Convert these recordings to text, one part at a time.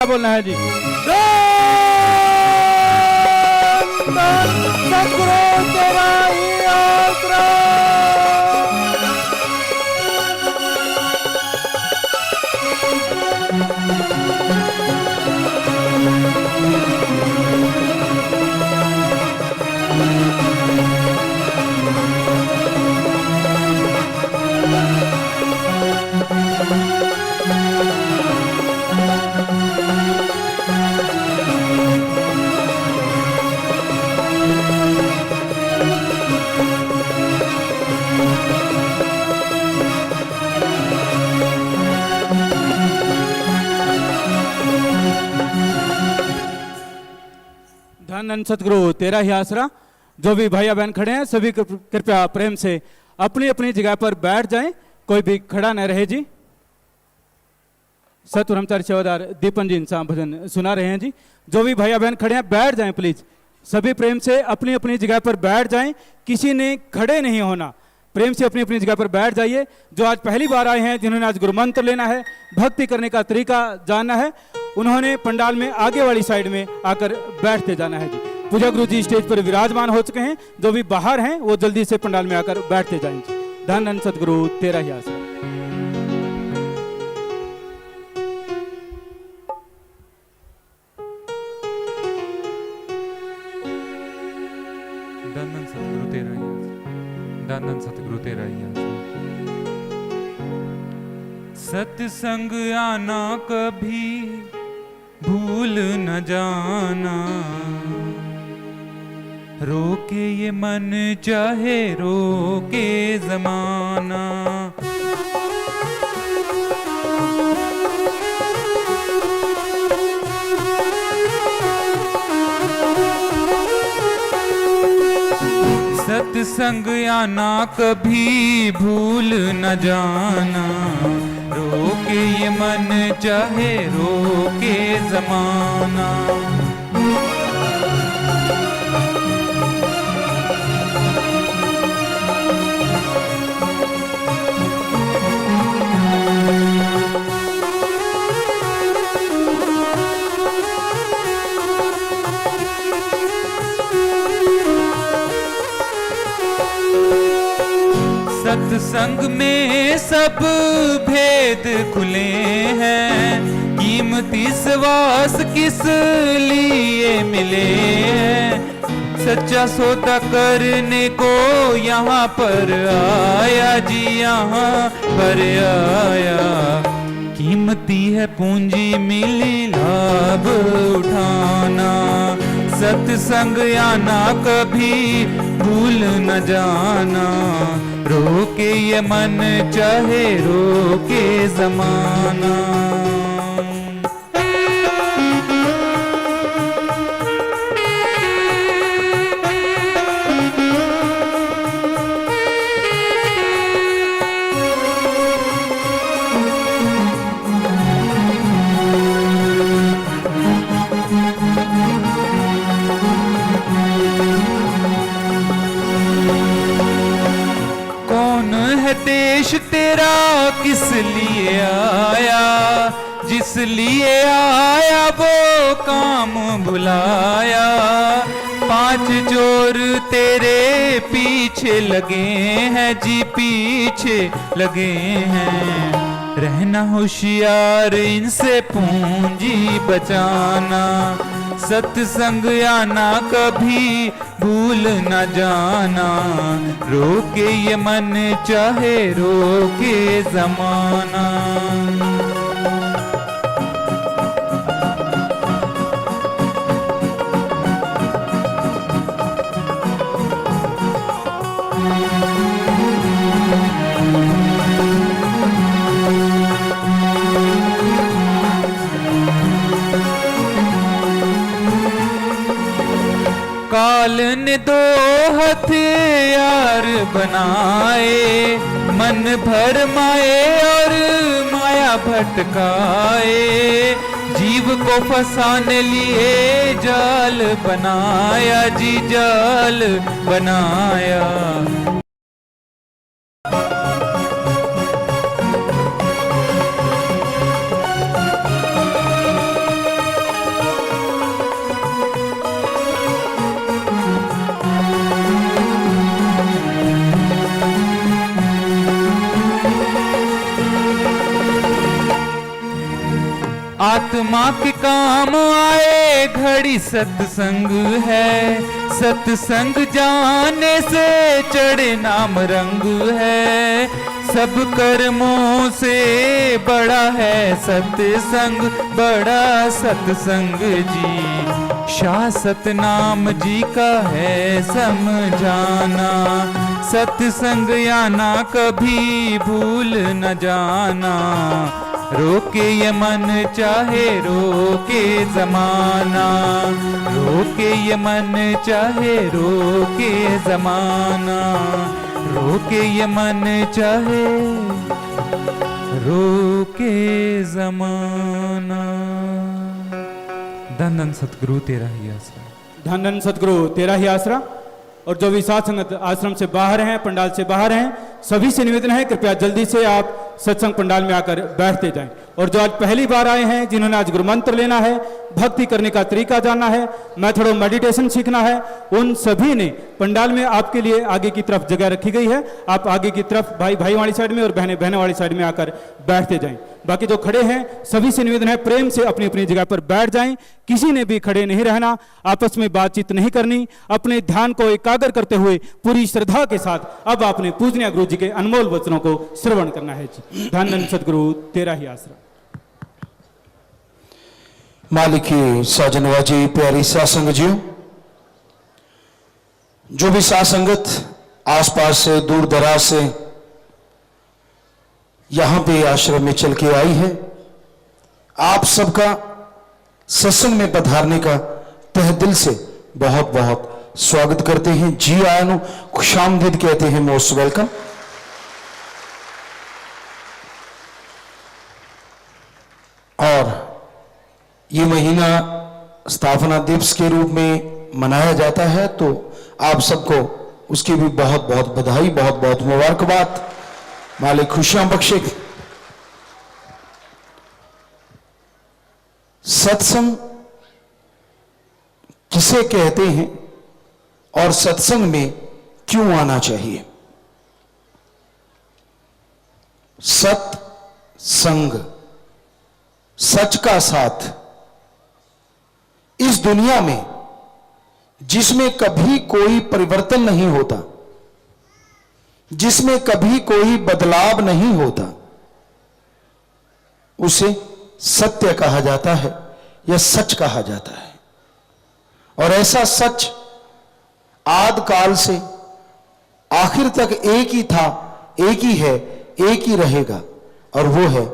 बोलना है जी। सतगुरु तेरा ही आसरा। धन सतगुरु तेरा ही आसरा। जो भी भैया बहन खड़े हैं सभी कृपया प्रेम से अपनी अपनी जगह पर बैठ जाएं, कोई भी खड़ा न रहे जी। सतब्रह्मचारी सेवादार दीपन जी इंसान भजन सुना रहे हैं जी। जो भी भैया बहन खड़े हैं बैठ जाएं प्लीज, सभी प्रेम से अपनी अपनी जगह पर बैठ जाएं, किसी ने खड़े नहीं होना, प्रेम से अपनी अपनी जगह पर बैठ जाइए। जो आज पहली बार आए हैं, जिन्होंने आज गुरु मंत्र लेना है, भक्ति करने का तरीका जानना है, उन्होंने पंडाल में आगे वाली साइड में आकर बैठते जाना है जी। पूजा गुरु जी स्टेज पर विराजमान हो चुके हैं, जो भी बाहर हैं वो जल्दी से पंडाल में आकर बैठते जाएंगे। धन सतगुरु तेरा ही आसरा। धन सतगुरु तेरा ही आसरा। धन सतगुरु तेरा ही आसरा। सत्संग आना कभी भूल न जाना, रोके ये मन चाहे रोके जमाना। सत्संग आना कभी भूल न जाना, रोके ये मन चाहे रोके जमाना। सत्संग में सब भेद खुले हैं, कीमती सवास किस लिए मिले हैं। सच्चा सौदा करने को यहाँ पर आया जी, यहाँ पर आया। कीमती है पूंजी मिली लाभ उठाना, सत्संग आना कभी भूल न जाना, रोके ये मन चाहे रोके जमाना। देश तेरा किस लिए आया, जिस लिए आया वो काम भुलाया। पांच चोर तेरे पीछे लगे हैं जी, पीछे लगे हैं। रहना होशियार इनसे पूंजी बचाना, सत्संग आना कभी भूल न जाना, रोके ये मन चाहे रोके जमाना। काल ने दो हथियार बनाए, मन भर माए और माया भटकाए। जीव को फंसाने लिए जाल बनाया जी, जाल बनाया। आत्मा के काम आए घड़ी सत्संग है। सत्संग जाने से चढ़े नाम रंग है। सब कर्मों से बड़ा है सत्संग, बड़ा सत्संग जी। शाश्वत नाम जी का है समझाना। सत्संग आना कभी भूल न जाना। रोके ये मन चाहे रोके जमाना। रोके ये मन चाहे रोके जमाना। रोके ये मन चाहे रोके जमाना। धन धन सतगुरु तेरा ही आसरा। धन धन सतगुरु तेरा ही आसरा। और जो भी साथ संगत आश्रम से बाहर हैं, पंडाल से बाहर हैं, सभी से निवेदन है कृपया जल्दी से आप सत्संग पंडाल में आकर बैठते जाएं। और जो आज पहली बार आए हैं, जिन्होंने आज गुरु मंत्र लेना है, भक्ति करने का तरीका जानना है, मेथड ऑफ मेडिटेशन सीखना है, उन सभी ने पंडाल में आपके लिए आगे की तरफ जगह रखी गई है। आप आगे की तरफ भाई भाई वाली साइड में और बहनें बहनें वाली साइड में आकर बैठते जाएं। बाकी जो खड़े हैं सभी से निवेदन है प्रेम से अपनी अपनी जगह पर बैठ जाएं। किसी ने भी खड़े नहीं रहना, आपस में बातचीत नहीं करनी। अपने ध्यान को एकाग्र करते हुए पूरी श्रद्धा के साथ अब आपने पूजनीय गुरु जी के अनमोल वचनों को श्रवण करना है जी। धन धन सतगुरु तेरा ही आसरा। मालिकी साजनवाजी प्यारी सासंग जी, जो भी सासंगत आसपास से दूर दराज से यहां पे आश्रम में चल के आई है, आप सबका सत्संग में पधारने का तहे दिल से बहुत बहुत स्वागत करते हैं। जी आयन खुशामदीद कहते हैं, मोस्ट वेलकम। और ये महीना स्थापना दिवस के रूप में मनाया जाता है, तो आप सबको उसकी भी बहुत बहुत बधाई, बहुत बहुत मुबारकबाद। मालिक खुशियां बख्शे। सत्संग किसे कहते हैं और सत्संग में क्यों आना चाहिए? सत्संग, सच का साथ। इस दुनिया में जिसमें कभी कोई परिवर्तन नहीं होता, जिसमें कभी कोई बदलाव नहीं होता, उसे सत्य कहा जाता है या सच कहा जाता है। और ऐसा सच आदि काल से आखिर तक एक ही था, एक ही है, एक ही रहेगा, और वो है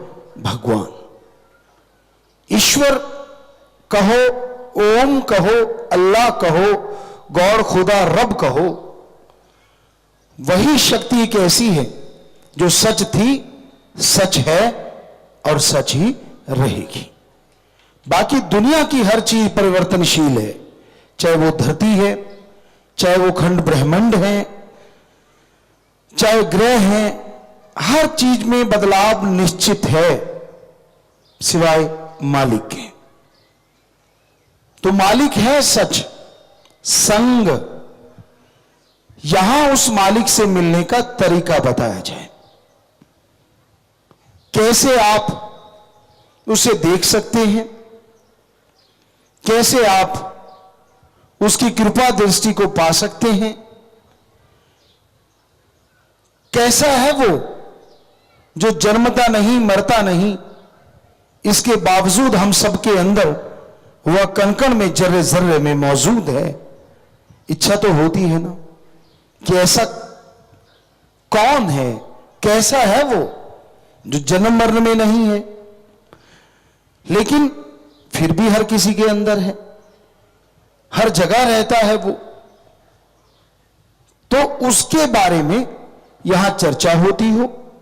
भगवान। ईश्वर कहो, ओम कहो, अल्लाह कहो, गौर खुदा रब कहो, वही शक्ति एक ऐसी है जो सच थी, सच है और सच ही रहेगी। बाकी दुनिया की हर चीज परिवर्तनशील है, चाहे वो धरती है, चाहे वो खंड ब्रह्मांड है, चाहे ग्रह हैं, हर चीज में बदलाव निश्चित है सिवाय मालिक के। तो मालिक है सच। संग, यहां उस मालिक से मिलने का तरीका बताया जाए। कैसे आप उसे देख सकते हैं, कैसे आप उसकी कृपा दृष्टि को पा सकते हैं, कैसा है वो जो जन्मता नहीं, मरता नहीं, इसके बावजूद हम सबके अंदर वह कण-कण में, जर्रे जर्रे में मौजूद है। इच्छा तो होती है ना कि ऐसा कौन है, कैसा है वो जो जन्म मरण में नहीं है, लेकिन फिर भी हर किसी के अंदर है, हर जगह रहता है वो। तो उसके बारे में यहां चर्चा होती हो,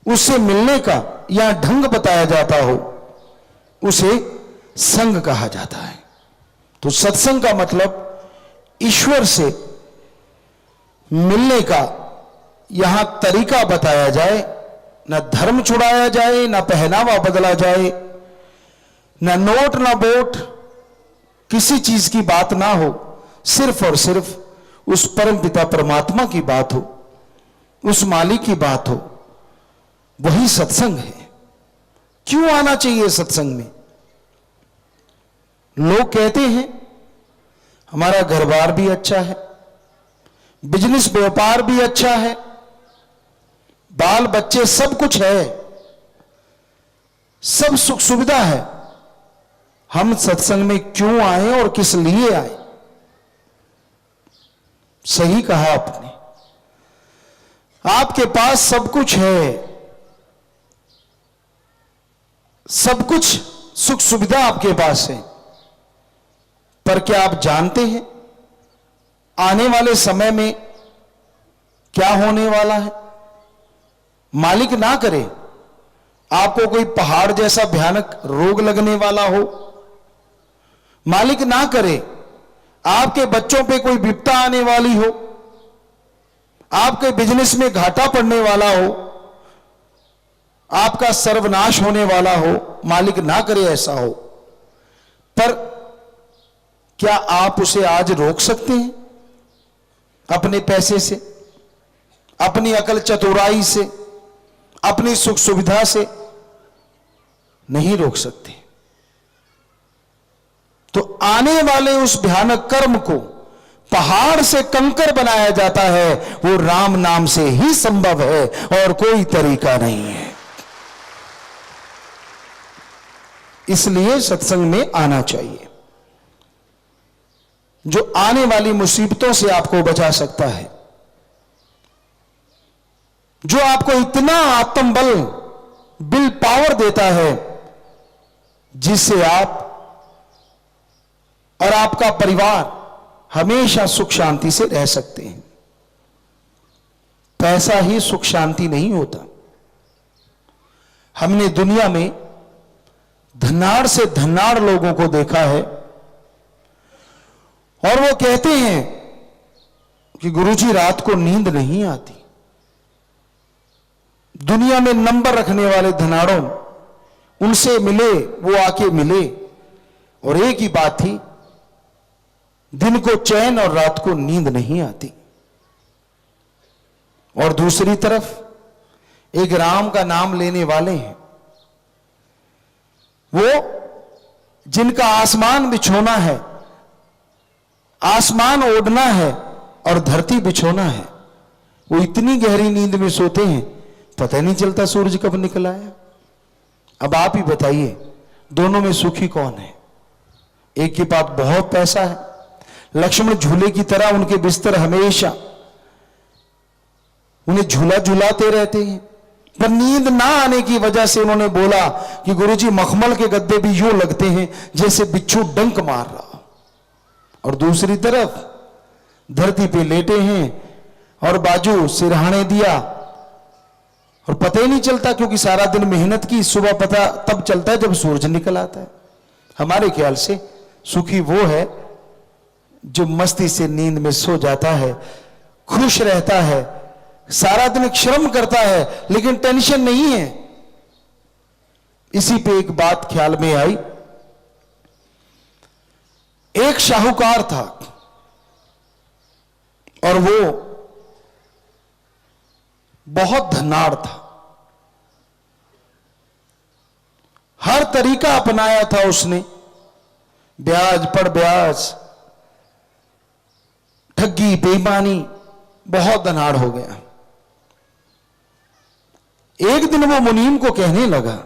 उससे मिलने का यहां ढंग बताया जाता हो, उसे संग कहा जाता है। तो सत्संग का मतलब ईश्वर से मिलने का यहां तरीका बताया जाए। ना धर्म छुड़ाया जाए, ना पहनावा बदला जाए, ना नोट ना वोट, किसी चीज की बात ना हो, सिर्फ और सिर्फ उस परम पिता परमात्मा की बात हो, उस मालिक की बात हो। वही सत्संग है। क्यों आना चाहिए सत्संग में? लोग कहते हैं हमारा घर बार भी अच्छा है, बिजनेस व्यापार भी अच्छा है, बाल बच्चे सब कुछ है, सब सुख सुविधा है, हम सत्संग में क्यों आए और किस लिए आए? सही कहा आपने, आपके पास सब कुछ है, सब कुछ सुख सुविधा आपके पास है, पर क्या आप जानते हैं आने वाले समय में क्या होने वाला है? मालिक ना करे आपको कोई पहाड़ जैसा भयानक रोग लगने वाला हो, मालिक ना करे आपके बच्चों पे कोई विपदा आने वाली हो, आपके बिजनेस में घाटा पड़ने वाला हो, आपका सर्वनाश होने वाला हो, मालिक ना करे ऐसा हो, पर क्या आप उसे आज रोक सकते हैं? अपने पैसे से, अपनी अकल चतुराई से, अपनी सुख सुविधा से नहीं रोक सकते। तो आने वाले उस भयानक कर्म को पहाड़ से कंकर बनाया जाता है, वो राम नाम से ही संभव है और कोई तरीका नहीं है। इसलिए सत्संग में आना चाहिए, जो आने वाली मुसीबतों से आपको बचा सकता है, जो आपको इतना आत्मबल, विल पावर देता है, जिससे आप और आपका परिवार हमेशा सुख शांति से रह सकते हैं। पैसा ही सुख शांति नहीं होता। हमने दुनिया में धनाढ़ से धनाढ़ लोगों को देखा है और वो कहते हैं कि गुरुजी रात को नींद नहीं आती। दुनिया में नंबर रखने वाले धनाढ़ों, उनसे मिले, वो आके मिले और एक ही बात थी, दिन को चैन और रात को नींद नहीं आती। और दूसरी तरफ एक राम का नाम लेने वाले हैं, वो जिनका आसमान बिछोना है, आसमान ओढ़ना है और धरती बिछोना है, वो इतनी गहरी नींद में सोते हैं पता नहीं चलता सूरज कब निकल आया। अब आप ही बताइए दोनों में सुखी कौन है? एक के पास बहुत पैसा है, लक्ष्मण झूले की तरह उनके बिस्तर हमेशा उन्हें झूला झूलाते रहते हैं, पर नींद ना आने की वजह से उन्होंने बोला कि गुरुजी मखमल के गद्दे भी यूं लगते हैं जैसे बिच्छू डंक मार रहा। और दूसरी तरफ धरती पे लेटे हैं और बाजू सिरहाने दिया और पता ही नहीं चलता, क्योंकि सारा दिन मेहनत की, सुबह पता तब चलता है जब सूरज निकल आता है। हमारे ख्याल से सुखी वो है जो मस्ती से नींद में सो जाता है, खुश रहता है, सारा दिन श्रम करता है लेकिन टेंशन नहीं है। इसी पे एक बात ख्याल में आई, एक शाहूकार था और वो बहुत धनाढ़ था, हर तरीका अपनाया था उसने, ब्याज पर ब्याज, ठगी, बेईमानी, बहुत धनाढ़ हो गया। एक दिन वो मुनीम को कहने लगा,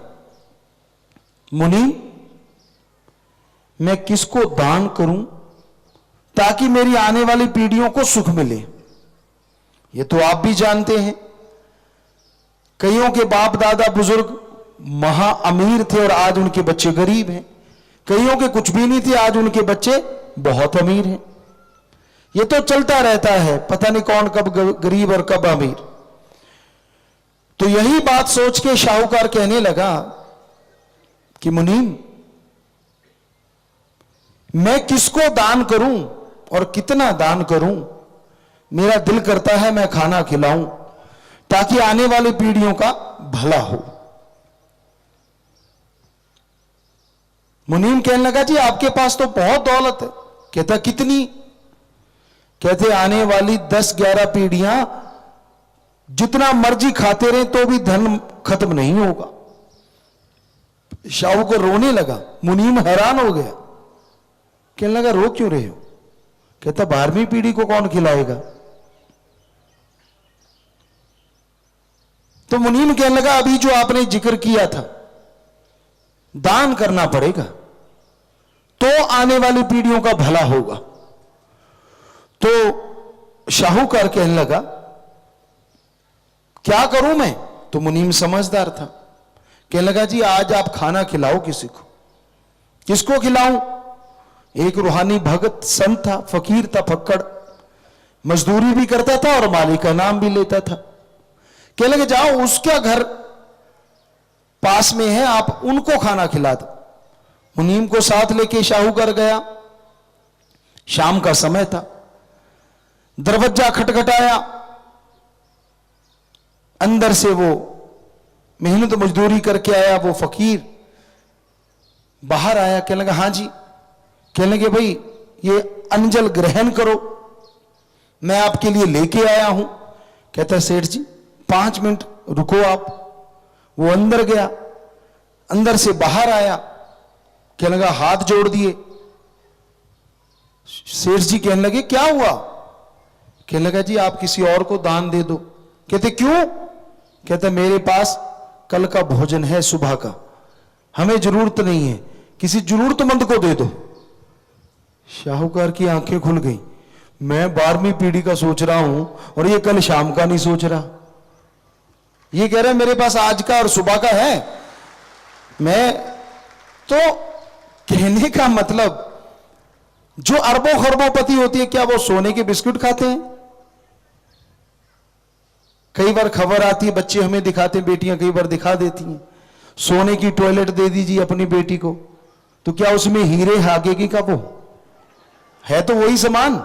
मुनीम मैं किसको दान करूं ताकि मेरी आने वाली पीढ़ियों को सुख मिले? ये तो आप भी जानते हैं, कईयों के बाप दादा बुजुर्ग महा अमीर थे और आज उनके बच्चे गरीब हैं, कईयों के कुछ भी नहीं थे, आज उनके बच्चे बहुत अमीर हैं। ये तो चलता रहता है, पता नहीं कौन कब गरीब और कब अमीर। तो यही बात सोच के शाहूकार कहने लगा कि मुनीम मैं किसको दान करूं और कितना दान करूं? मेरा दिल करता है मैं खाना खिलाऊं ताकि आने वाली पीढ़ियों का भला हो। मुनीम कहने लगा जी आपके पास तो बहुत दौलत है। कहता कितनी? कहते आने वाली 10-11 पीढ़ियां जितना मर्जी खाते रहे तो भी धन खत्म नहीं होगा। शाहू को रोने लगा, मुनीम हैरान हो गया। कहने लगा रो क्यों रहे हो? कहता 12वीं पीढ़ी को कौन खिलाएगा? तो मुनीम कहने लगा अभी जो आपने जिक्र किया था, दान करना पड़ेगा तो आने वाली पीढ़ियों का भला होगा। तो शाहूकार कहने लगा क्या करूं मैं? तो मुनीम समझदार था, कहने लगा जी आज आप खाना खिलाओ किसी को। किसको खिलाऊं? एक रूहानी भगत संत था, फकीर था, फक्कड़, मजदूरी भी करता था और मालिक का नाम भी लेता था। कहने लगे जाओ उसका घर पास में है, आप उनको खाना खिला दो। मुनीम को साथ लेके शाहूकार गया। शाम का समय था, दरवाजा खटखटाया, अंदर से वो मेहनत मजदूरी करके आया वो फकीर बाहर आया। कहने लगा हाँ जी। कहने लगे भाई ये अंजल ग्रहण करो, मैं आपके लिए लेके आया हूं। कहता सेठ जी 5 मिनट रुको आप। वो अंदर गया, अंदर से बाहर आया, कहने लगा हाथ जोड़ दिए। सेठ जी कहने लगे क्या हुआ? कहने लगा जी आप किसी और को दान दे दो। कहते क्यों? कहता मेरे पास कल का भोजन है सुबह का, हमें जरूरत नहीं है, किसी जरूरतमंद को दे दो। शाहूकार की आंखें खुल गई। मैं 12वीं पीढ़ी का सोच रहा हूं और ये कल शाम का नहीं सोच रहा। ये कह रहा है मेरे पास आज का और सुबह का है। मैं तो कहने का मतलब जो अरबों खरबों होती है क्या वो सोने के बिस्कुट खाते हैं? कई बार खबर आती है, बच्चे हमें दिखाते हैं, बेटियां कई बार दिखा देती हैं, सोने की टॉयलेट दे दीजिए अपनी बेटी को, तो क्या उसमें हीरे हागेगी का? वो है तो वही सामान,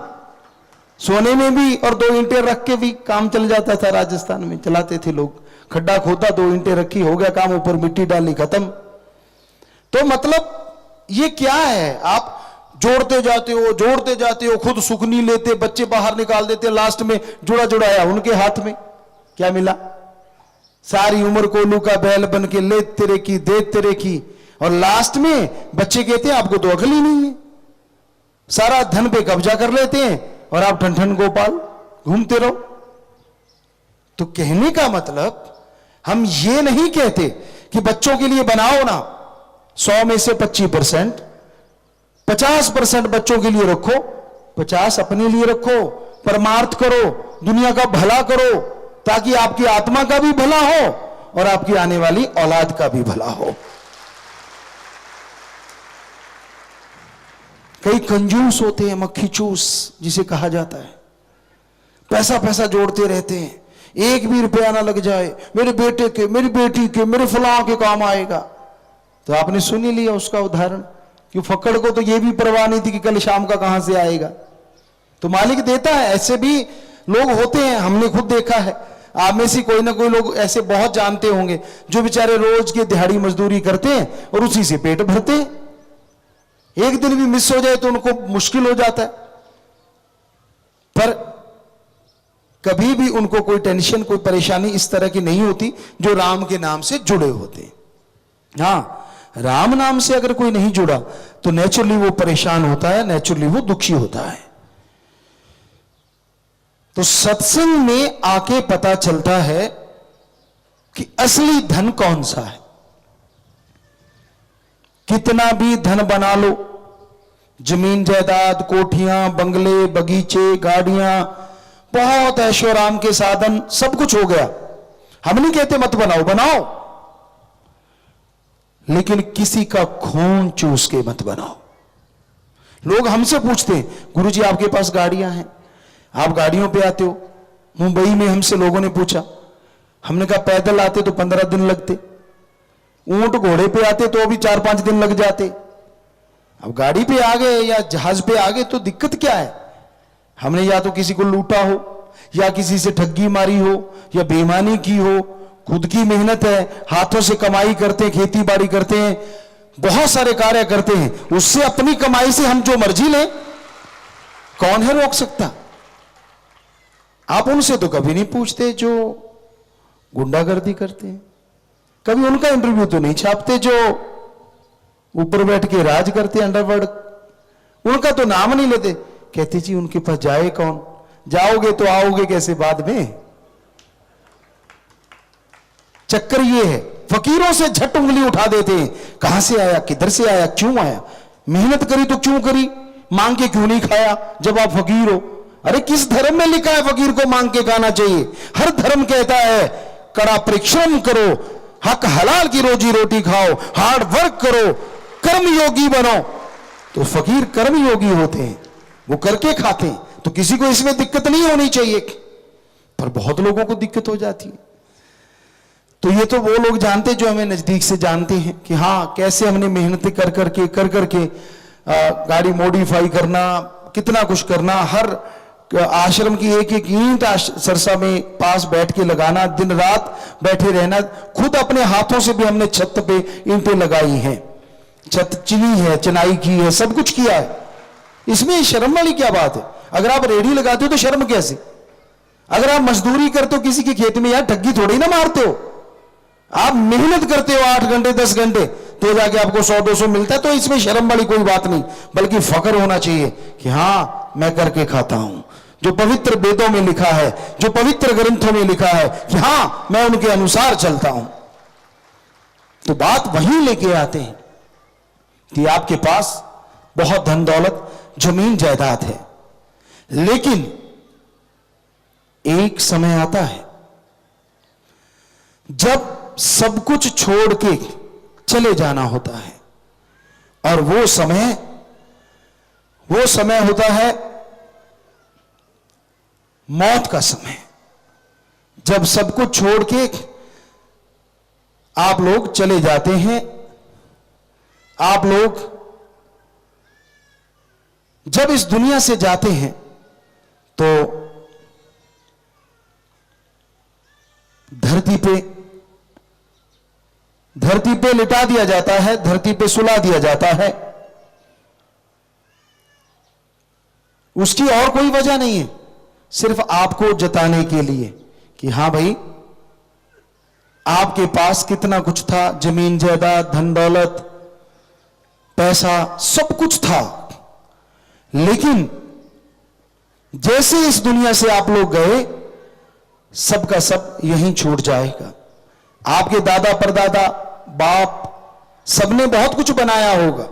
सोने में भी, और 2 ईंटें रख के भी काम चल जाता था। राजस्थान में चलाते थे लोग, खड्डा खोदा, 2 ईंटें रखी, हो गया काम, ऊपर मिट्टी डाली, खत्म। तो मतलब ये क्या है? आप जोड़ते जाते हो, खुद सुख नहीं लेते, बच्चे बाहर निकाल देते, लास्ट में जुड़ा जुड़ाया उनके हाथ में क्या मिला? सारी उम्र कोलू का बैल बन के ले तेरे की दे तेरे की, और लास्ट में बच्चे कहते हैं आपको तो अकल ही नहीं है, सारा धन पे कब्जा कर लेते हैं और आप ठन ठन गोपाल घूमते रहो। तो कहने का मतलब हम ये नहीं कहते कि बच्चों के लिए बनाओ ना, 100 में से 25%, 50% बच्चों के लिए रखो, 50 अपने लिए रखो, परमार्थ करो, दुनिया का भला करो, ताकि आपकी आत्मा का भी भला हो और आपकी आने वाली औलाद का भी भला हो। कई कंजूस होते हैं, मक्खी चूस जिसे कहा जाता है, पैसा पैसा जोड़ते रहते हैं, 1 भी रुपया ना लग जाए, मेरे बेटे के, मेरी बेटी के, मेरे फलां के काम आएगा। तो आपने सुन ही लिया उसका उदाहरण कि फक्कड़ को तो यह भी परवाह नहीं थी कि कल शाम का कहां से आएगा, तो मालिक देता है। ऐसे भी लोग होते हैं, हमने खुद देखा है। आप में से कोई ना कोई लोग ऐसे बहुत जानते होंगे जो बेचारे रोज की दिहाड़ी मजदूरी करते हैं और उसी से पेट भरते हैं। एक दिन भी मिस हो जाए तो उनको मुश्किल हो जाता है, पर कभी भी उनको कोई टेंशन, कोई परेशानी इस तरह की नहीं होती जो राम के नाम से जुड़े होते हैं। हां, राम नाम से अगर कोई नहीं जुड़ा तो नेचुरली वो परेशान होता है, नेचुरली वो दुखी होता है। तो सत्संग में आके पता चलता है कि असली धन कौन सा है। कितना भी धन बना लो, जमीन जायदाद, कोठियां, बंगले, बगीचे, गाड़ियां, बहुत ऐशो आराम के साधन, सब कुछ हो गया। हम नहीं कहते मत बनाओ, बनाओ, लेकिन किसी का खून चूस के मत बनाओ। लोग हमसे पूछते हैं गुरुजी आपके पास गाड़ियां हैं, आप गाड़ियों पे आते हो। मुंबई में हमसे लोगों ने पूछा, हमने कहा पैदल आते तो 15 दिन लगते, ऊंट घोड़े पे आते तो भी 4-5 दिन लग जाते, अब गाड़ी पे आ गए या जहाज पे आ गए तो दिक्कत क्या है? हमने या तो किसी को लूटा हो, या किसी से ठगी मारी हो, या बेईमानी की हो, खुद की मेहनत है, हाथों से कमाई करते हैं, खेती बाड़ी करते हैं, बहुत सारे कार्य करते हैं, उससे अपनी कमाई से हम जो मर्जी लें, कौन है रोक सकता? आप उनसे तो कभी नहीं पूछते जो गुंडागर्दी करते हैं, कभी उनका इंटरव्यू तो नहीं छापते जो ऊपर बैठ के राज करते, अंडरवर्ल्ड, उनका तो नाम नहीं लेते। कहते जी उनके पास जाए कौन, जाओगे तो आओगे कैसे बाद में। चक्कर ये है, फकीरों से झट उंगली उठा देते हैं, कहां से आया, किधर से आया, क्यों आया, मेहनत करी तो क्यों करी, मांग के क्यों नहीं खाया जब आप फकीर हो। अरे किस धर्म में लिखा है फकीर को मांग के खाना चाहिए? हर धर्म कहता है कड़ा परिश्रम करो, हक हलाल की रोजी रोटी खाओ, हार्ड वर्क करो, कर्म योगी बनो। तो फकीर कर्म योगी होते हैं, वो करके खाते हैं, तो किसी को इसमें दिक्कत नहीं होनी चाहिए, पर बहुत लोगों को दिक्कत हो जाती है। तो ये तो वो लोग जानते जो हमें नजदीक से जानते हैं कि हाँ कैसे हमने मेहनत कर करके गाड़ी मॉडिफाई करना, कितना कुछ करना, हर आश्रम की एक एक ईंट सरसा में पास बैठ के लगाना, दिन रात बैठे रहना, खुद अपने हाथों से भी हमने छत पे ईंटें लगाई हैं, छत चिनी है, चिनाई की है, सब कुछ किया है। इसमें शर्म वाली क्या बात है? अगर आप रेडी लगाते हो तो शर्म कैसे? अगर आप मजदूरी करते हो किसी के खेत में, यार ठगी थोड़ी ना मारते हो, आप मेहनत करते हो 8 घंटे 10 घंटे, तो जाके आपको 100-200 मिलता है, तो इसमें शर्म वाली कोई बात नहीं, बल्कि फख्र होना चाहिए कि हाँ मैं करके खाता हूं, जो पवित्र वेदों में लिखा है, जो पवित्र ग्रंथों में लिखा है कि हाँ मैं उनके अनुसार चलता हूं। तो बात वहीं लेके आते हैं कि आपके पास बहुत धन दौलत जमीन जायदाद है, लेकिन एक समय आता है जब सब कुछ छोड़ के चले जाना होता है, और वो समय होता है मौत का समय। जब सब कुछ छोड़ के आप लोग चले जाते हैं, आप लोग जब इस दुनिया से जाते हैं तो धरती पे लिटा दिया जाता है, धरती पे सुला दिया जाता है। उसकी और कोई वजह नहीं है, सिर्फ आपको जताने के लिए कि हां भाई आपके पास कितना कुछ था, जमीन जायदाद, धन दौलत, पैसा, सब कुछ था, लेकिन जैसे इस दुनिया से आप लोग गए, सबका सब यहीं छूट जाएगा। आपके दादा परदादा बाप सबने बहुत कुछ बनाया होगा,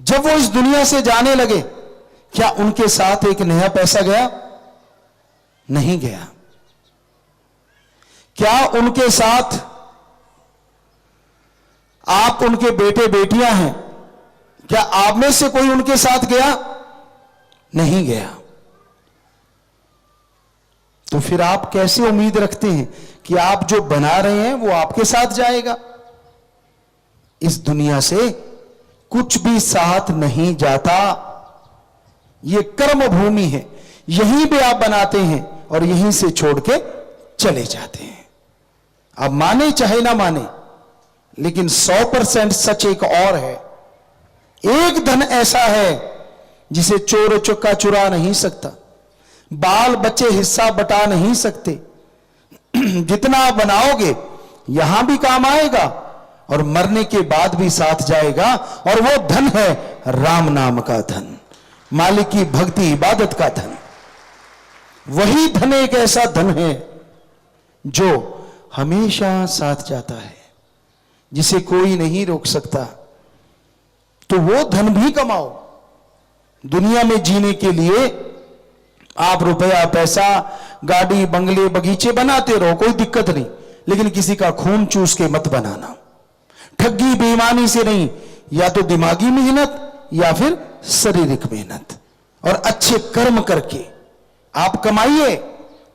जब वो इस दुनिया से जाने लगे, क्या उनके साथ एक नया पैसा गया? नहीं गया। क्या उनके साथ आप उनके बेटे बेटियां हैं, क्या आप में से कोई उनके साथ गया? नहीं गया। तो फिर आप कैसे उम्मीद रखते हैं कि आप जो बना रहे हैं वो आपके साथ जाएगा? इस दुनिया से कुछ भी साथ नहीं जाता। ये कर्म भूमि है, यहीं पे आप बनाते हैं और यहीं से छोड़ के चले जाते हैं। आप माने चाहे ना माने, लेकिन 100% सच एक और है, एक धन ऐसा है जिसे चोर चुक्का चुरा नहीं सकता, बाल बच्चे हिस्सा बटा नहीं सकते। जितना आप बनाओगे यहां भी काम आएगा और मरने के बाद भी साथ जाएगा, और वो धन है राम नाम का धन, मालिक की भक्ति इबादत का धन। वही धन एक ऐसा धन है जो हमेशा साथ जाता है, जिसे कोई नहीं रोक सकता। तो वो धन भी कमाओ। दुनिया में जीने के लिए आप रुपया पैसा गाड़ी बंगले बगीचे बनाते रहो, कोई दिक्कत नहीं, लेकिन किसी का खून चूस के मत बनाना। ठगी बेईमानी से नहीं, या तो दिमागी मेहनत या फिर शारीरिक मेहनत, और अच्छे कर्म करके आप कमाइए,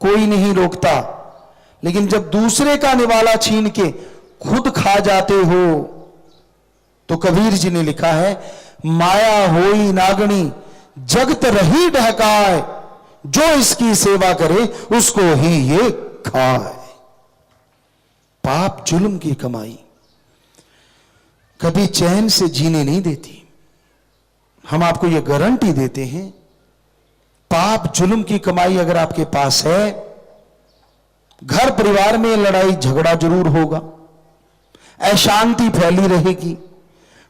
कोई नहीं रोकता। लेकिन जब दूसरे का निवाला छीन के खुद खा जाते हो, तो कबीर जी ने लिखा है, माया होई नागणी जगत रही ढहकाए, जो इसकी सेवा करे उसको ही ये खाए। पाप जुल्म की कमाई कभी चैन से जीने नहीं देती। हम आपको ये गारंटी देते हैं, पाप जुल्म की कमाई अगर आपके पास है, घर परिवार में लड़ाई झगड़ा जरूर होगा, अशांति फैली रहेगी,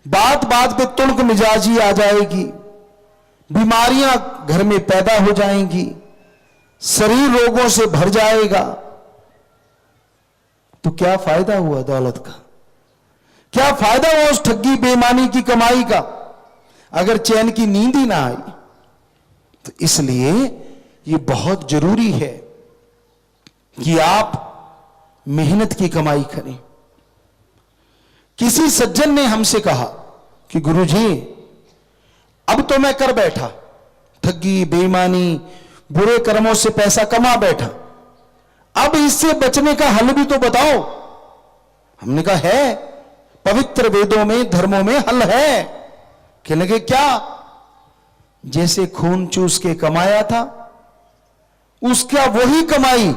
बात बात पे तुल्क मिजाजी आ जाएगी, बीमारियां घर में पैदा हो जाएंगी, शरीर रोगों से भर जाएगा। तो क्या फायदा हुआ दौलत का? क्या फायदा हुआ उस ठगी बेईमानी की कमाई का, अगर चैन की नींद ही ना आई? तो इसलिए ये बहुत जरूरी है कि आप मेहनत की कमाई करें। किसी सज्जन ने हमसे कहा कि गुरुजी, अब तो मैं कर बैठा, ठगी बेईमानी बुरे कर्मों से पैसा कमा बैठा, अब इससे बचने का हल भी तो बताओ। हमने कहा है, पवित्र वेदों में धर्मों में हल है। कहने लगे क्या? जैसे खून चूस के कमाया था, उसका वही कमाई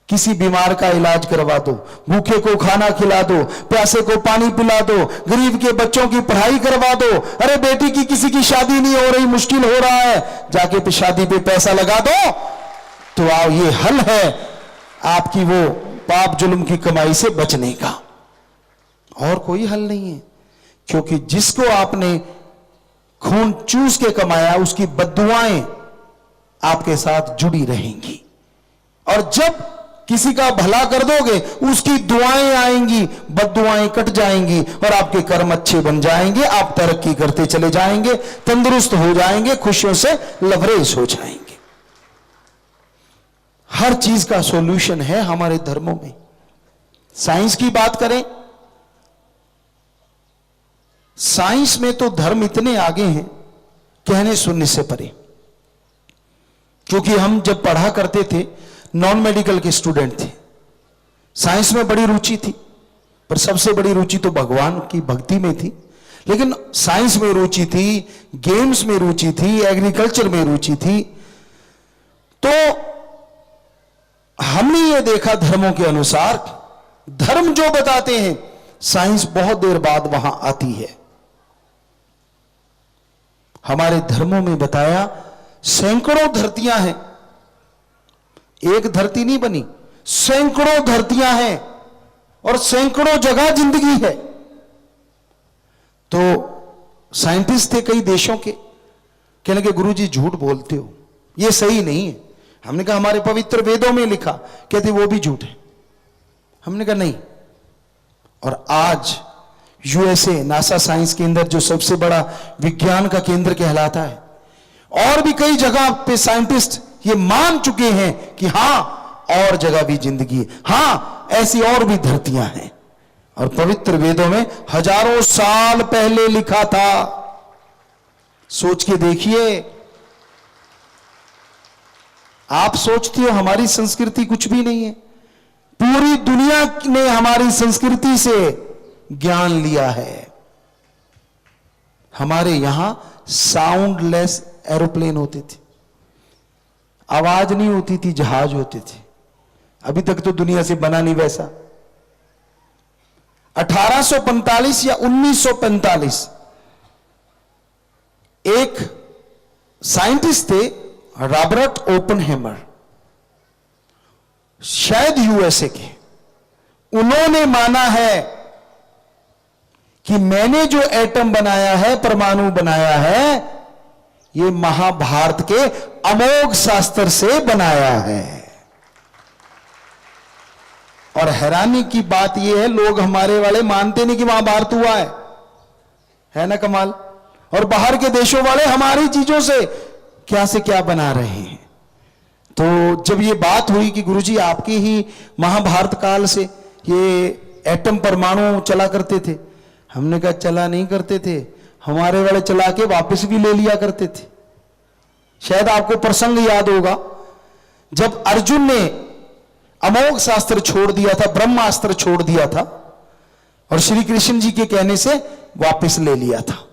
किसी बीमार का इलाज करवा दो, भूखे को खाना खिला दो, प्यासे को पानी पिला दो, गरीब के बच्चों की पढ़ाई करवा दो। अरे बेटी की किसी की शादी नहीं हो रही, मुश्किल हो रहा है, जाके पे शादी पे पैसा लगा दो। तो आओ, ये हल है आपकी वो पाप जुल्म की कमाई से बचने का, और कोई हल नहीं है। क्योंकि जिसको आपने खून चूस के कमाया, उसकी बद्दुआएं आपके साथ जुड़ी रहेंगी, और जब किसी का भला कर दोगे, उसकी दुआएं आएंगी, बद्दुआएं कट जाएंगी, और आपके कर्म अच्छे बन जाएंगे। आप तरक्की करते चले जाएंगे, तंदुरुस्त हो जाएंगे, खुशियों से लबरेज हो जाएंगे। हर चीज का सॉल्यूशन है हमारे धर्मों में। साइंस की बात करें, साइंस में तो धर्म इतने आगे हैं, कहने सुनने से परे। क्योंकि हम जब पढ़ा करते थे, नॉन मेडिकल के स्टूडेंट थे, साइंस में बड़ी रुचि थी, पर सबसे बड़ी रुचि तो भगवान की भक्ति में थी। लेकिन साइंस में रुचि थी, गेम्स में रुचि थी, एग्रीकल्चर में रुचि थी। तो हमने ये देखा धर्मों के अनुसार, धर्म जो बताते हैं, साइंस बहुत देर बाद वहां आती है। हमारे धर्मों में बताया, सैकड़ों धरतियां हैं, एक धरती नहीं बनी, सैकड़ों धरतियां हैं, और सैकड़ों जगह जिंदगी है। तो साइंटिस्ट थे कई देशों के, कहने के गुरुजी झूठ बोलते हो, ये सही नहीं है। हमने कहा हमारे पवित्र वेदों में लिखा। कहते वो भी झूठ है। हमने कहा नहीं। और आज यूएसए नासा साइंस के अंदर, जो सबसे बड़ा विज्ञान का केंद्र कहलाता है, और भी कई जगह पे साइंटिस्ट ये मान चुके हैं कि हां, और जगह भी जिंदगी है, हां ऐसी और भी धरतियां हैं। और पवित्र वेदों में हजारों साल पहले लिखा था। सोच के देखिए। आप सोचते हो हमारी संस्कृति कुछ भी नहीं है? पूरी दुनिया ने हमारी संस्कृति से ज्ञान लिया है। हमारे यहां साउंडलेस एरोप्लेन होते थे, आवाज नहीं होती थी, जहाज होते थे। अभी तक तो दुनिया से बना नहीं वैसा। 1845 या 1945 एक साइंटिस्ट थे, रॉबर्ट ओपनहेमर, शायद यूएसए के। उन्होंने माना है कि मैंने जो एटम बनाया है, परमाणु बनाया है, ये महाभारत के अमोघ शास्त्र से बनाया है। और हैरानी की बात यह है, लोग हमारे वाले मानते नहीं कि महाभारत हुआ है ना कमाल। और बाहर के देशों वाले हमारी चीजों से क्या बना रहे हैं। तो जब ये बात हुई कि गुरुजी आपके ही महाभारत काल से ये एटम परमाणु चला करते थे, हमने कहा चला नहीं करते थे, हमारे वाले चला के वापस भी ले लिया करते थे। शायद आपको प्रसंग याद होगा, जब अर्जुन ने अमोघ शास्त्र छोड़ दिया था, ब्रह्मास्त्र छोड़ दिया था, और श्री कृष्ण जी के कहने से वापस ले लिया था।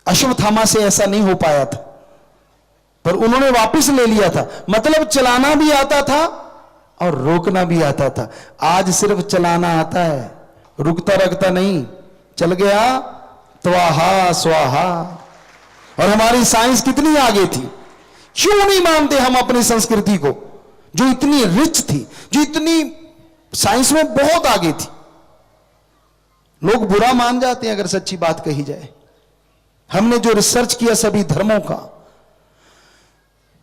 अश्वत्थामा से ऐसा नहीं हो पाया था, पर उन्होंने वापस ले लिया था। मतलब चलाना भी आता था और रोकना भी आता था। आज सिर्फ चलाना आता है, रुकता रखता नहीं। चल गया त्वाहा स्वाहा। और हमारी साइंस कितनी आगे थी। क्यों नहीं मानते हम अपनी संस्कृति को, जो इतनी रिच थी, जो इतनी साइंस में बहुत आगे थी। लोग बुरा मान जाते हैं अगर सच्ची बात कही जाए। हमने जो रिसर्च किया सभी धर्मों का,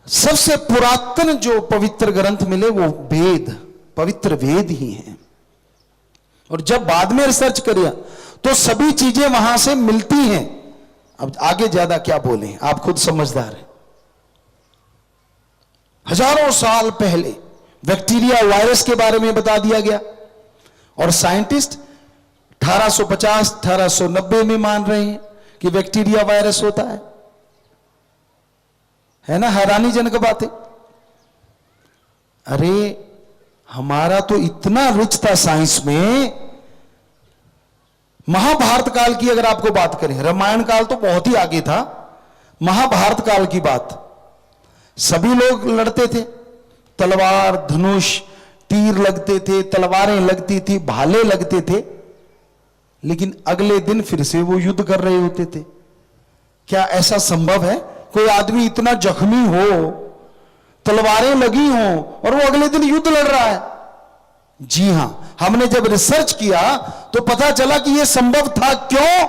सबसे पुरातन जो पवित्र ग्रंथ मिले वो वेद, पवित्र वेद ही हैं। और जब बाद में रिसर्च किया तो सभी चीजें वहां से मिलती हैं। अब आगे ज्यादा क्या बोलें, आप खुद समझदार हैं। हजारों साल पहले बैक्टीरिया वायरस के बारे में बता दिया गया और साइंटिस्ट 1850-1890 में मान रहे हैं कि बैक्टीरिया वायरस होता है ना, हैरानीजनक बात है। अरे हमारा तो इतना रिच था साइंस में। महाभारत काल की अगर आपको बात करें, रामायण काल तो बहुत ही आगे था, महाभारत काल की बात, सभी लोग लड़ते थे, तलवार धनुष तीर लगते थे, तलवारें लगती थी, भाले लगते थे, लेकिन अगले दिन फिर से वो युद्ध कर रहे होते थे। क्या ऐसा संभव है कोई आदमी इतना जख्मी हो, तलवारें लगी हो और वो अगले दिन युद्ध लड़ रहा है? जी हां, हमने जब रिसर्च किया तो पता चला कि यह संभव था। क्यों?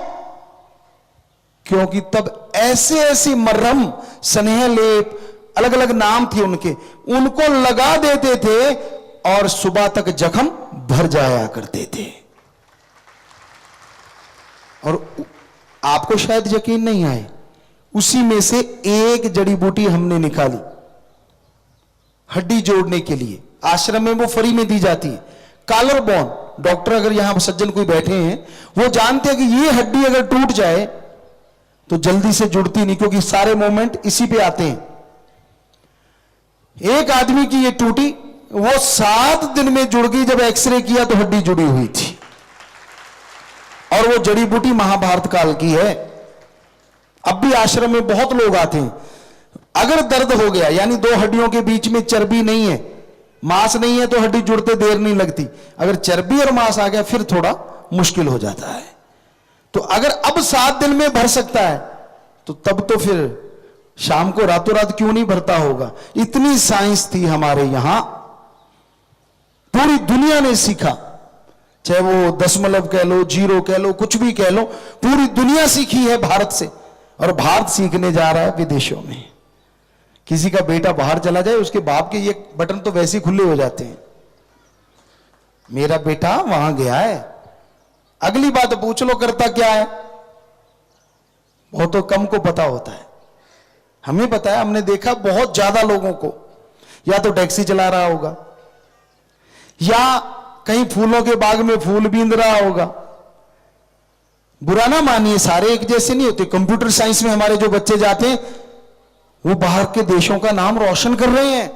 क्योंकि तब ऐसे ऐसे मरहम, स्नेह लेप, अलग अलग नाम थे उनके, उनको लगा देते थे और सुबह तक जख्म भर जाया करते थे। और आपको शायद यकीन नहीं आए, उसी में से एक जड़ी बूटी हमने निकाली हड्डी जोड़ने के लिए। आश्रम में वो फ्री में दी जाती है, कॉलर बोन। डॉक्टर अगर यहां सज्जन कोई बैठे हैं वो जानते हैं कि ये हड्डी अगर टूट जाए तो जल्दी से जुड़ती नहीं, क्योंकि सारे मोमेंट इसी पे आते हैं। एक आदमी की ये टूटी, वो 7 दिन में जुड़ गई। जब एक्सरे किया तो हड्डी जुड़ी हुई थी। और वो जड़ी बूटी महाभारत काल की है। अब भी आश्रम में बहुत लोग आते हैं, अगर दर्द हो गया, यानी 2 हड्डियों के बीच में चर्बी नहीं है, मांस नहीं है, तो हड्डी जुड़ते देर नहीं लगती। अगर चर्बी और मांस आ गया फिर थोड़ा मुश्किल हो जाता है। तो अगर अब 7 दिन में भर सकता है तो तब तो फिर शाम को रातों रात क्यों नहीं भरता होगा। इतनी साइंस थी हमारे यहां, पूरी दुनिया ने सीखा। चाहे वो दशमलव कह लो, जीरो कह लो, कुछ भी कह लो, पूरी दुनिया सीखी है भारत से। और भारत सीखने जा रहा है विदेशों में। किसी का बेटा बाहर चला जाए, उसके बाप के ये बटन तो वैसे ही खुले हो जाते हैं, मेरा बेटा वहां गया है। अगली बात पूछ लो करता क्या है, बहुत तो कम को पता होता है। हमें पता है, हमने देखा बहुत ज्यादा लोगों को, या तो टैक्सी चला रहा होगा, या कहीं फूलों के बाग में फूल बींद रहा होगा। बुरा ना मानिए, सारे एक जैसे नहीं होते। कंप्यूटर साइंस में हमारे जो बच्चे जाते हैं वो बाहर के देशों का नाम रोशन कर रहे हैं।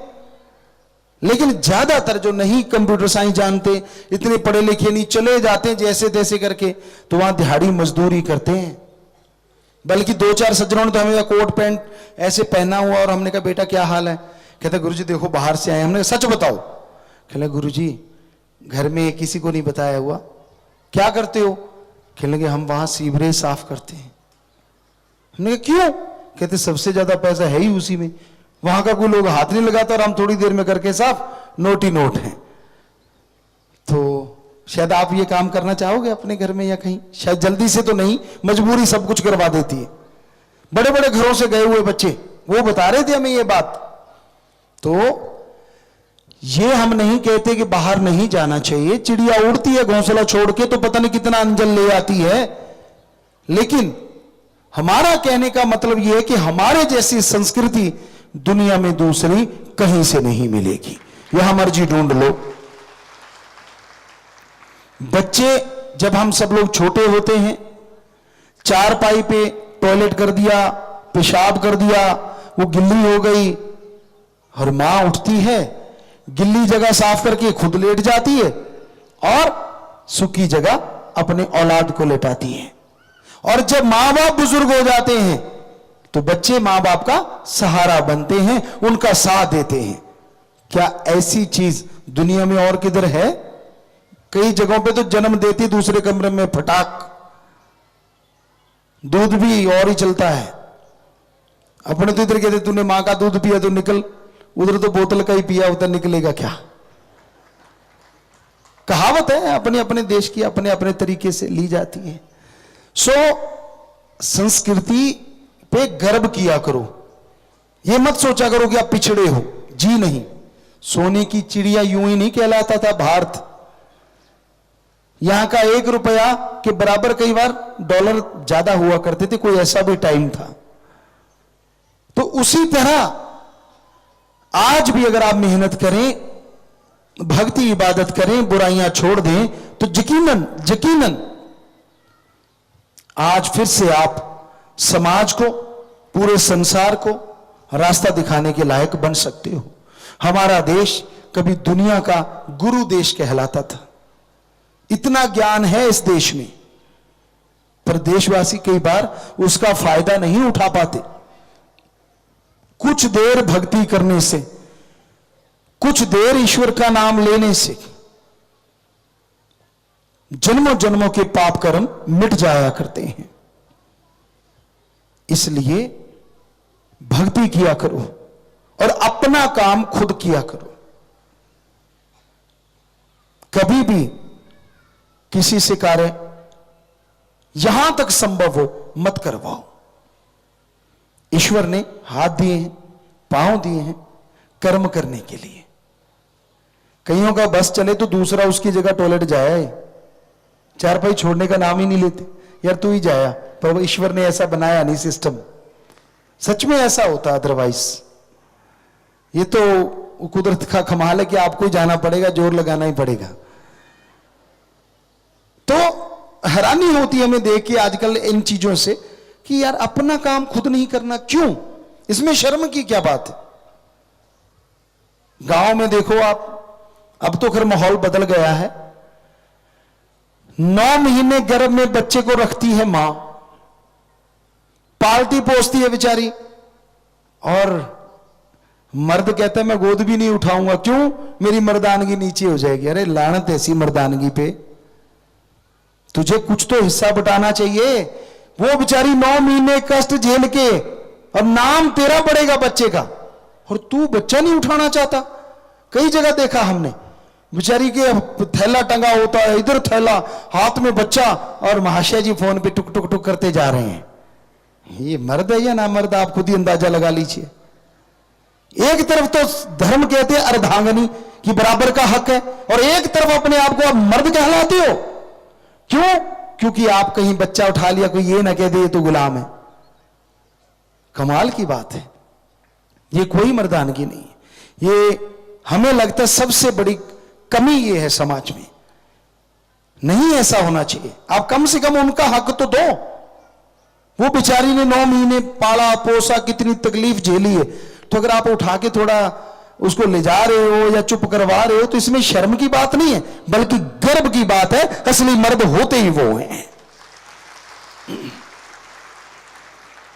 लेकिन ज्यादातर जो नहीं कंप्यूटर साइंस जानते, इतने पढ़े लिखे नहीं, चले जाते हैं जैसे तैसे करके, तो वहां दिहाड़ी मजदूरी करते हैं। बल्कि 2-4 सज्जनों ने तो हमें कोट पैंट ऐसे पहना हुआ, और हमने कहा बेटा क्या हाल है? कहते गुरुजी देखो बाहर से आए। हमने सच बताओ? कहले गुरुजी घर में किसी को नहीं बताया हुआ। क्या करते हो? कहने लगे हम वहां सीवरेज साफ करते हैं। हमने कहा क्यों? कहते सबसे ज्यादा पैसा है ही उसी में, वहां का कोई लोग हाथ नहीं लगाता और हम थोड़ी देर में करके साफ, नोट ही नोट है। तो शायद आप ये काम करना चाहोगे अपने घर में, या कहीं? शायद जल्दी से तो नहीं, मजबूरी सब कुछ करवा देती है। बड़े बड़े घरों से गए हुए बच्चे वो बता रहे थे हमें ये बात। तो ये हम नहीं कहते कि बाहर नहीं जाना चाहिए। चिड़िया उड़ती है घोंसला छोड़ के तो पता नहीं कितना अंजल ले आती है, लेकिन हमारा कहने का मतलब यह है कि हमारे जैसी संस्कृति दुनिया में दूसरी कहीं से नहीं मिलेगी। यहां मर्जी ढूंढ लो। बच्चे जब हम सब लोग छोटे होते हैं, चारपाई पे टॉयलेट कर दिया, पेशाब कर दिया, वो गिल्ली हो गई, और मां उठती है, गिल्ली जगह साफ करके खुद लेट जाती है और सूखी जगह अपने औलाद को लेटाती है। और जब मां बाप बुजुर्ग हो जाते हैं तो बच्चे मां बाप का सहारा बनते हैं, उनका साथ देते हैं। क्या ऐसी चीज दुनिया में और किधर है? कई जगहों पे तो जन्म देती दूसरे कमरे में फटाक, दूध भी और ही चलता है। अपने तो इधर कहते तूने मां का दूध पिया तो निकल, उधर तो बोतल का ही पिया, उधर निकलेगा क्या? कहावत है, अपने अपने देश की अपने अपने तरीके से ली जाती है। सो संस्कृति पे गर्व किया करो। ये मत सोचा करो कि आप पिछड़े हो, जी नहीं। सोने की चिड़िया यूं ही नहीं कहलाता था भारत। यहां का 1 रुपया के बराबर कई बार डॉलर ज्यादा हुआ करते थे, कोई ऐसा भी टाइम था। तो उसी तरह आज भी अगर आप मेहनत करें, भक्ति इबादत करें, बुराइयां छोड़ दें, तो यकीनन यकीनन आज फिर से आप समाज को, पूरे संसार को रास्ता दिखाने के लायक बन सकते हो। हमारा देश कभी दुनिया का गुरु देश कहलाता था। इतना ज्ञान है इस देश में, पर देशवासी कई बार उसका फायदा नहीं उठा पाते। कुछ देर भक्ति करने से, कुछ देर ईश्वर का नाम लेने से जन्मों जन्मों के पाप कर्म मिट जाया करते हैं। इसलिए भक्ति किया करो और अपना काम खुद किया करो। कभी भी किसी से कार्य यहां तक संभव हो मत करवाओ। ईश्वर ने हाथ दिए हैं, पांव दिए हैं कर्म करने के लिए। कईयों का बस चले तो दूसरा उसकी जगह टॉयलेट जाए, चारपाई छोड़ने का नाम ही नहीं लेते। यार तू ही जाया, पर ईश्वर ने ऐसा बनाया नहीं सिस्टम। सच में ऐसा होता, अदरवाइज ये तो कुदरत का कमाल है कि आपको ही जाना पड़ेगा, जोर लगाना ही पड़ेगा। तो हैरानी होती है हमें देख के आजकल इन चीजों से कि यार अपना काम खुद नहीं करना, क्यों? इसमें शर्म की क्या बात है? गांव में देखो आप, अब तो खैर माहौल बदल गया है। 9 महीने गर्भ में बच्चे को रखती है मां, पालती पोसती है बेचारी, और मर्द कहता है मैं गोद भी नहीं उठाऊंगा, क्यों? मेरी मर्दानगी नीचे हो जाएगी। अरे लानत ऐसी मर्दानगी पे, तुझे कुछ तो हिस्सा बटाना चाहिए। वो बेचारी 9 महीने कष्ट झेल के, और नाम तेरा पड़ेगा बच्चे का, और तू बच्चा नहीं उठाना चाहता। कई जगह देखा हमने, बेचारी के थैला टंगा होता है, इधर थैला, हाथ में बच्चा, और महाशय जी फोन पे टुक टुक टुक करते जा रहे हैं। ये मर्द है या ना मर्द, आप खुद ही अंदाजा लगा लीजिए। एक तरफ तो धर्म कहते हैं अर्धांगनी कि बराबर का हक है, और एक तरफ अपने आप को आप मर्द कहलाते हो। क्यों? क्योंकि आप कहीं बच्चा उठा लिया, कोई ये ना कह दे ये तो गुलाम है। कमाल की बात है, ये कोई मर्दानगी नहीं है। ये हमें लगता है सबसे बड़ी कमी ये है समाज में। नहीं ऐसा होना चाहिए। आप कम से कम उनका हक तो दो। वो बेचारी ने 9 महीने पाला पोसा, कितनी तकलीफ झेली है, तो अगर आप उठा के थोड़ा उसको ले जा रहे हो या चुप करवा रहे हो, तो इसमें शर्म की बात नहीं है, बल्कि गर्व की बात है। असली मर्द होते ही वो हैं।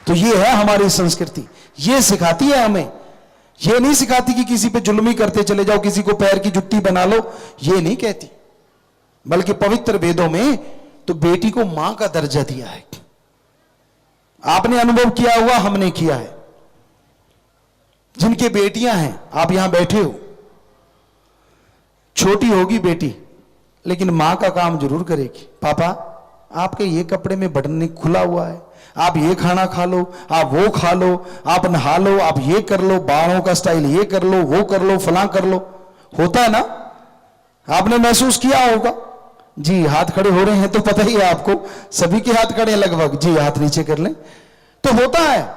तो ये है हमारी संस्कृति, ये सिखाती है हमें। ये नहीं सिखाती कि किसी पे जुल्मी करते चले जाओ, किसी को पैर की जुट्टी बना लो, ये नहीं कहती। बल्कि पवित्र वेदों में तो बेटी को मां का दर्जा दिया है। आपने अनुभव किया हुआ, हमने किया है। जिनके बेटियां हैं, आप यहां बैठे हो, छोटी होगी बेटी, लेकिन मां का काम जरूर करेगी। पापा आपके ये कपड़े में बटन नहीं खुला हुआ है, आप ये खाना खा लो, आप वो खा लो, आप नहा लो, आप ये कर लो, बालों का स्टाइल ये कर लो, वो कर लो, फलां कर लो। होता है ना? आपने महसूस किया होगा। जी हाथ खड़े हो रहे हैं तो पता ही है आपको, सभी के हाथ खड़े लगभग। जी हाथ नीचे कर लें। तो होता है।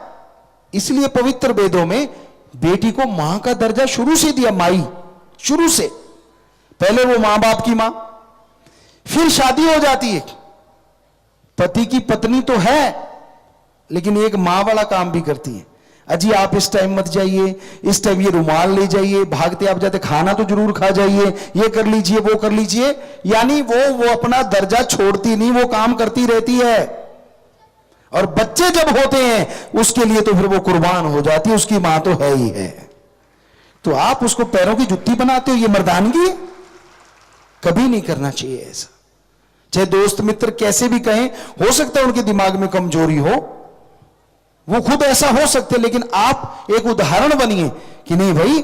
इसलिए पवित्र वेदों में बेटी को मां का दर्जा शुरू से दिया, माई, शुरू से। पहले वो मां बाप की मां, फिर शादी हो जाती है, पति की पत्नी तो है, लेकिन एक मां वाला काम भी करती है। अजी आप इस टाइम मत जाइए, इस टाइम ये रुमाल ले जाइए, भागते आप जाते खाना तो जरूर खा जाइए, ये कर लीजिए, वो कर लीजिए। यानी वो अपना दर्जा छोड़ती नहीं, वो काम करती रहती है। और बच्चे जब होते हैं उसके लिए तो फिर वो कुर्बान हो जाती है, उसकी मां तो है ही है। तो आप उसको पैरों की जुत्ती बनाते हो, ये मर्दानगी है? कभी नहीं करना चाहिए ऐसा। चाहे दोस्त मित्र कैसे भी कहें, हो सकता है उनके दिमाग में कमजोरी हो, वो खुद ऐसा हो सकते, लेकिन आप एक उदाहरण बनिए कि नहीं भाई,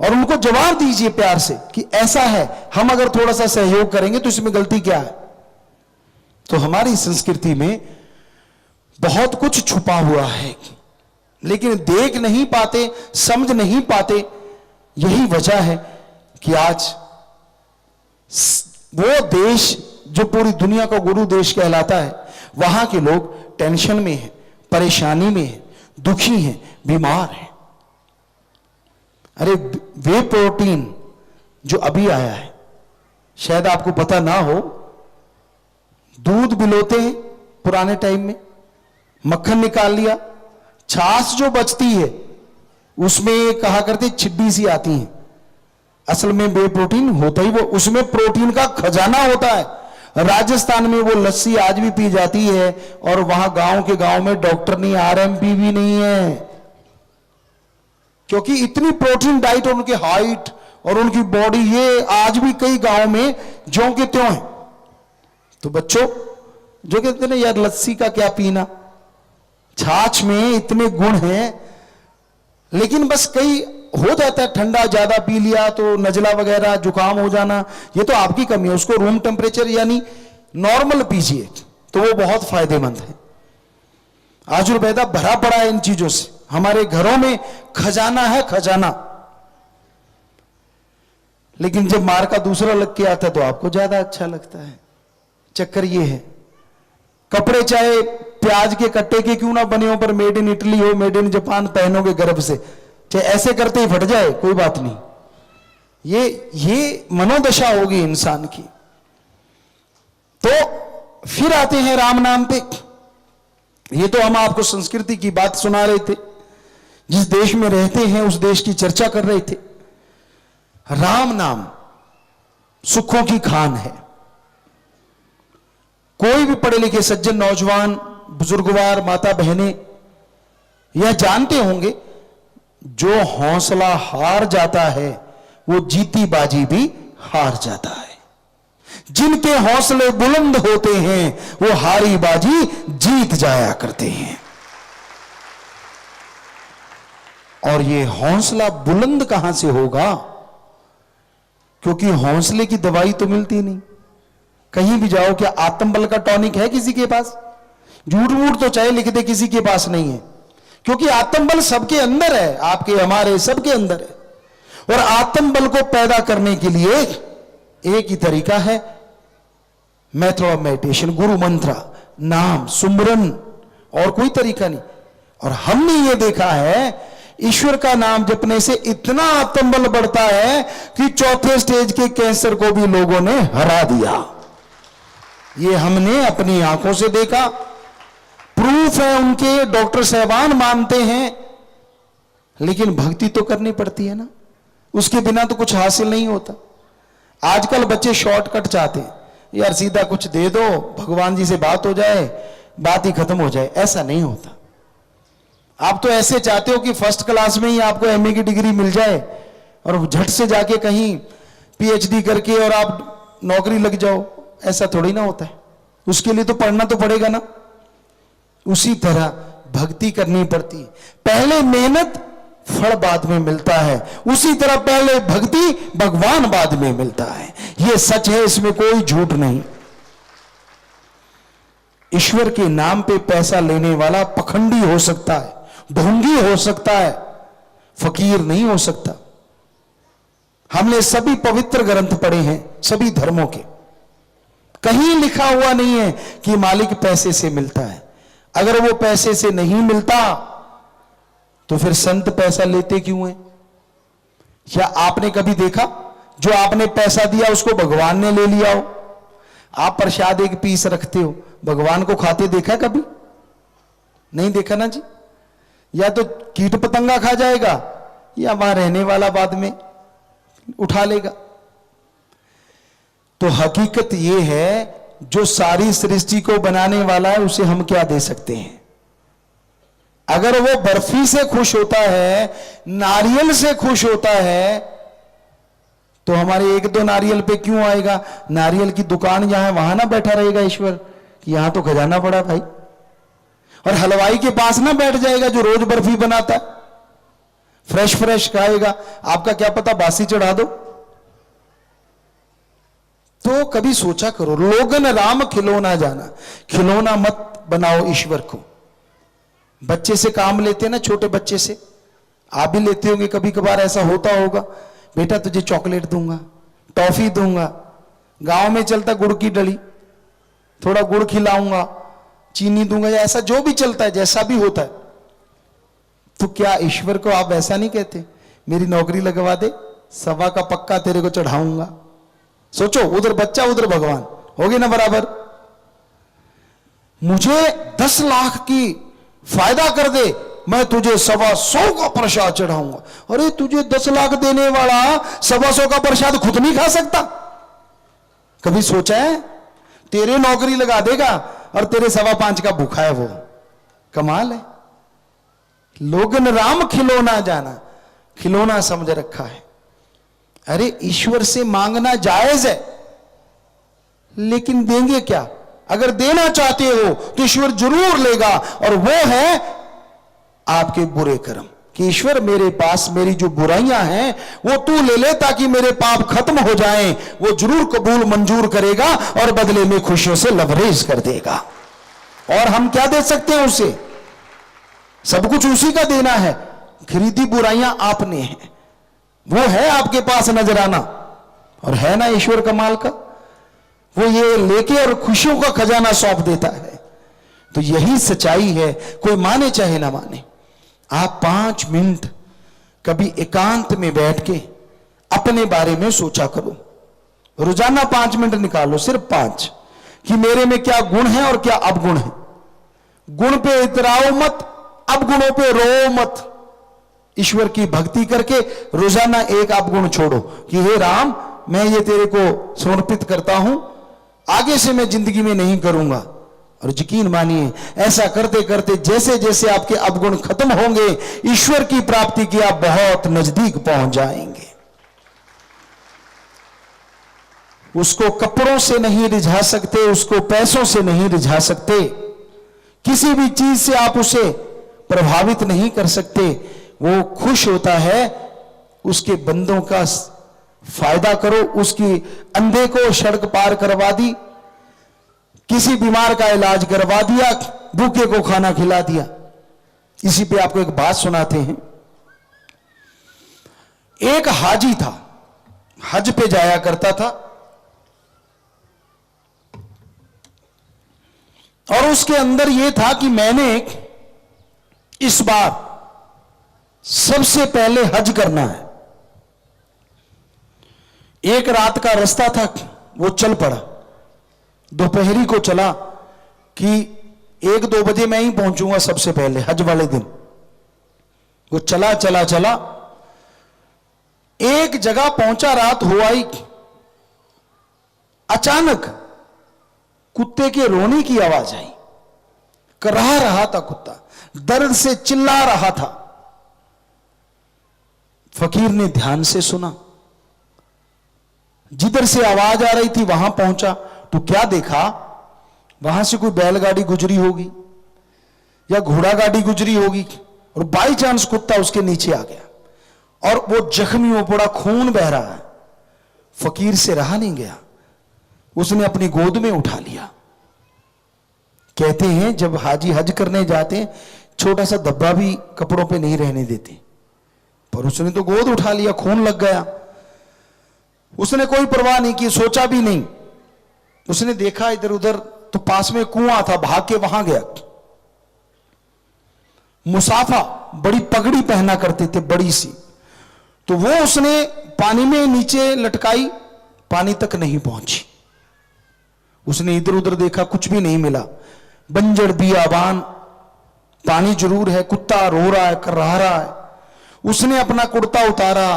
और उनको जवाब दीजिए प्यार से कि ऐसा है, हम अगर थोड़ा सा सहयोग करेंगे तो इसमें गलती क्या है। तो हमारी संस्कृति में बहुत कुछ छुपा हुआ है, लेकिन देख नहीं पाते, समझ नहीं पाते। यही वजह है कि आज वो देश जो पूरी दुनिया का गुरु देश कहलाता है, वहां के लोग टेंशन में हैं, परेशानी में हैं, दुखी हैं, बीमार हैं। अरे वे प्रोटीन जो अभी आया है, शायद आपको पता ना हो, दूध बिलोते हैं पुराने टाइम में, मक्खन निकाल लिया, छाछ जो बचती है उसमें कहा करते छिड्डी सी आती है, असल में वे प्रोटीन होता ही वो, उसमें प्रोटीन का खजाना होता है। राजस्थान में वो लस्सी आज भी पी जाती है, और वहां गांव के गांव में डॉक्टर नहीं, आरएमपी भी नहीं है, क्योंकि इतनी प्रोटीन डाइट और उनकी हाइट और उनकी बॉडी, ये आज भी कई गांव में ज्यों के त्यों है। तो बच्चों जो कहते हैं ना यार लस्सी का क्या पीना, छाछ में इतने गुण हैं, लेकिन बस कई हो जाता है ठंडा ज्यादा पी लिया तो नजला वगैरह जुकाम हो जाना, ये तो आपकी कमी है। उसको रूम टेम्परेचर यानी नॉर्मल पीजिए तो वो बहुत फायदेमंद है। आयुर्वेदा भरा पड़ा है इन चीजों से, हमारे घरों में खजाना है, खजाना। लेकिन जब मार का दूसरा लग के आता है तो आपको ज्यादा अच्छा लगता है। चक्कर ये है, कपड़े चाहे प्याज के कट्टे के क्यों ना बने हो, पर मेड इन इटली हो, मेड इन जापान पहनोगे गर्भ से, चाहे ऐसे करते ही फट जाए कोई बात नहीं। ये मनोदशा होगी इंसान की। तो फिर आते हैं राम नाम पे। ये तो हम आपको संस्कृति की बात सुना रहे थे, जिस देश में रहते हैं उस देश की चर्चा कर रहे थे। राम नाम सुखों की खान है। कोई भी पढ़े लिखे सज्जन नौजवान बुजुर्गवार माता बहनें यह जानते होंगे, जो हौसला हार जाता है वो जीती बाजी भी हार जाता है। जिनके हौसले बुलंद होते हैं वो हारी बाजी जीत जाया करते हैं। और ये हौसला बुलंद कहां से होगा, क्योंकि हौसले की दवाई तो मिलती नहीं। कहीं भी जाओ, क्या आत्मबल का टॉनिक है किसी के पास? झूठ मूठ तो चाहे लिख दे, किसी के पास नहीं है, क्योंकि आत्मबल सबके अंदर है, आपके हमारे सबके अंदर है। और आत्मबल को पैदा करने के लिए एक ही तरीका है, मेथड ऑफ मेडिटेशन, गुरु मंत्र, नाम, सुमरन, और कोई तरीका नहीं। और हमने ये देखा है ईश्वर का नाम जपने से इतना आत्मबल बढ़ता है कि चौथे स्टेज के कैंसर को भी लोगों ने हरा दिया। ये हमने अपनी आंखों से देखा, प्रूफ है उनके, डॉक्टर साहबान मानते हैं। लेकिन भक्ति तो करनी पड़ती है ना, उसके बिना तो कुछ हासिल नहीं होता। आजकल बच्चे शॉर्टकट चाहते हैं, यार सीधा कुछ दे दो, भगवान जी से बात हो जाए, बात ही खत्म हो जाए। ऐसा नहीं होता। आप तो ऐसे चाहते हो कि फर्स्ट क्लास में ही आपको एमए की डिग्री मिल जाए और झट से जाके कहीं पीएचडी करके और आप नौकरी लग जाओ। ऐसा थोड़ी ना होता है, उसके लिए तो पढ़ना तो पड़ेगा ना। उसी तरह भक्ति करनी पड़ती है, पहले मेहनत फल बाद में मिलता है, उसी तरह पहले भक्ति भगवान बाद में मिलता है। यह सच है, इसमें कोई झूठ नहीं। ईश्वर के नाम पे पैसा लेने वाला पखंडी हो सकता है, ढोंगी हो सकता है, फकीर नहीं हो सकता। हमने सभी पवित्र ग्रंथ पढ़े हैं, सभी धर्मों के, कहीं लिखा हुआ नहीं है कि मालिक पैसे से मिलता है। अगर वो पैसे से नहीं मिलता तो फिर संत पैसा लेते क्यों हैं? क्या आपने कभी देखा जो आपने पैसा दिया उसको भगवान ने ले लिया हो? आप प्रसाद एक पीस रखते हो, भगवान को खाते देखा कभी? नहीं देखा ना जी। या तो कीट पतंगा खा जाएगा या वहां रहने वाला बाद में उठा लेगा। तो हकीकत यह है, जो सारी सृष्टि को बनाने वाला है उसे हम क्या दे सकते हैं? अगर वो बर्फी से खुश होता है, नारियल से खुश होता है, तो हमारे एक दो नारियल पे क्यों आएगा? नारियल की दुकान जहां है वहां ना बैठा रहेगा ईश्वर कि यहां तो खजाना पड़ा भाई। और हलवाई के पास ना बैठ जाएगा जो रोज बर्फी बनाता है, फ्रेश फ्रेश खाएगा। आपका क्या पता बासी चढ़ा दो। तो कभी सोचा करो, लोगन राम खिलौना जाना, खिलौना मत बनाओ ईश्वर को। बच्चे से काम लेते हैं ना, छोटे बच्चे से, आप भी लेते होंगे कभी कभार, ऐसा होता होगा, बेटा तुझे चॉकलेट दूंगा, टॉफी दूंगा, गांव में चलता गुड़ की डली, थोड़ा गुड़ खिलाऊंगा, चीनी दूंगा, या ऐसा जो भी चलता है, जैसा भी होता है। तो क्या ईश्वर को आप ऐसा नहीं कहते, मेरी नौकरी लगवा दे, 1.25 का पक्का तेरे को चढ़ाऊंगा? सोचो, उधर बच्चा उधर भगवान, होगे ना बराबर। मुझे 10 लाख की फायदा कर दे, मैं तुझे 125 का प्रसाद चढ़ाऊंगा। अरे तुझे 10 लाख देने वाला 125 का प्रसाद खुद नहीं खा सकता? कभी सोचा है? तेरे नौकरी लगा देगा और तेरे 5.25 का भूखा है वो। कमाल है। लोगन राम खिलौना जाना, खिलौना समझ रखा है। अरे ईश्वर से मांगना जायज है, लेकिन देंगे क्या? अगर देना चाहते हो तो ईश्वर जरूर लेगा, और वो है आपके बुरे कर्म, कि ईश्वर मेरे पास मेरी जो बुराइयां हैं वो तू ले ले ताकि मेरे पाप खत्म हो जाएं। वो जरूर कबूल मंजूर करेगा और बदले में खुशियों से लवरेज कर देगा। और हम क्या दे सकते हैं उसे? सब कुछ उसी का देना है। खरीदी बुराइयां आपने हैं, वो है आपके पास नजराना, और है ना ईश्वर कमाल का, वो ये लेके और खुशियों का खजाना सौंप देता है। तो यही सच्चाई है, कोई माने चाहे ना माने। आप 5 मिनट कभी एकांत में बैठ के अपने बारे में सोचा करो। रोजाना 5 मिनट निकालो, सिर्फ 5, कि मेरे में क्या गुण है और क्या अवगुण है। गुण पे इतराओ मत, अवगुणों पे रो मत। ईश्वर की भक्ति करके रोजाना एक अवगुण छोड़ो कि हे राम, मैं ये तेरे को समर्पित करता हूं, आगे से मैं जिंदगी में नहीं करूंगा। और यकीन मानिए, ऐसा करते करते जैसे जैसे आपके अवगुण खत्म होंगे, ईश्वर की प्राप्ति की आप बहुत नजदीक पहुंच जाएंगे। उसको कपड़ों से नहीं रिझा सकते, उसको पैसों से नहीं रिझा सकते, किसी भी चीज से आप उसे प्रभावित नहीं कर सकते। वो खुश होता है, उसके बंदों का फायदा करो, उसकी अंधे को सड़क पार करवा दी, किसी बीमार का इलाज करवा दिया, भूखे को खाना खिला दिया। इसी पे आपको एक बात सुनाते हैं। एक हाजी था, हज पे जाया करता था, और उसके अंदर यह था कि मैंने इस बार सबसे पहले हज करना है। एक रात का रास्ता था, वो चल पड़ा, दोपहरी को चला कि 1-2 बजे मैं ही पहुंचूंगा सबसे पहले हज वाले दिन। वो चला चला चला, एक जगह पहुंचा, रात हुआ ही, अचानक कुत्ते के रोने की आवाज आई। कराह रहा था कुत्ता, दर्द से चिल्ला रहा था। फकीर ने ध्यान से सुना, जिधर से आवाज आ रही थी वहां पहुंचा, तो क्या देखा, वहां से कोई बैलगाड़ी गुजरी होगी या घोड़ा गाड़ी गुजरी होगी, और बाई चांस कुत्ता उसके नीचे आ गया और वो जख्मी हो पड़ा, खून बह रहा है। फकीर से रहा नहीं गया, उसने अपनी गोद में उठा लिया। कहते हैं जब हाजी हज करने जाते हैं, छोटा सा धब्बा भी कपड़ों पे नहीं रहने देते, पर उसने तो गोद उठा लिया, खून लग गया। उसने कोई परवाह नहीं की, सोचा भी नहीं। उसने देखा इधर उधर, तो पास में कुआं था, भाग के वहां गया। मुसाफा बड़ी पगड़ी पहना करते थे, बड़ी सी, तो वो उसने पानी में नीचे लटकाई, पानी तक नहीं पहुंची। उसने इधर उधर देखा, कुछ भी नहीं मिला, बंजर बियाबान, पानी जरूर है, कुत्ता रो रहा है, कर्रा रहा है। उसने अपना कुर्ता उतारा,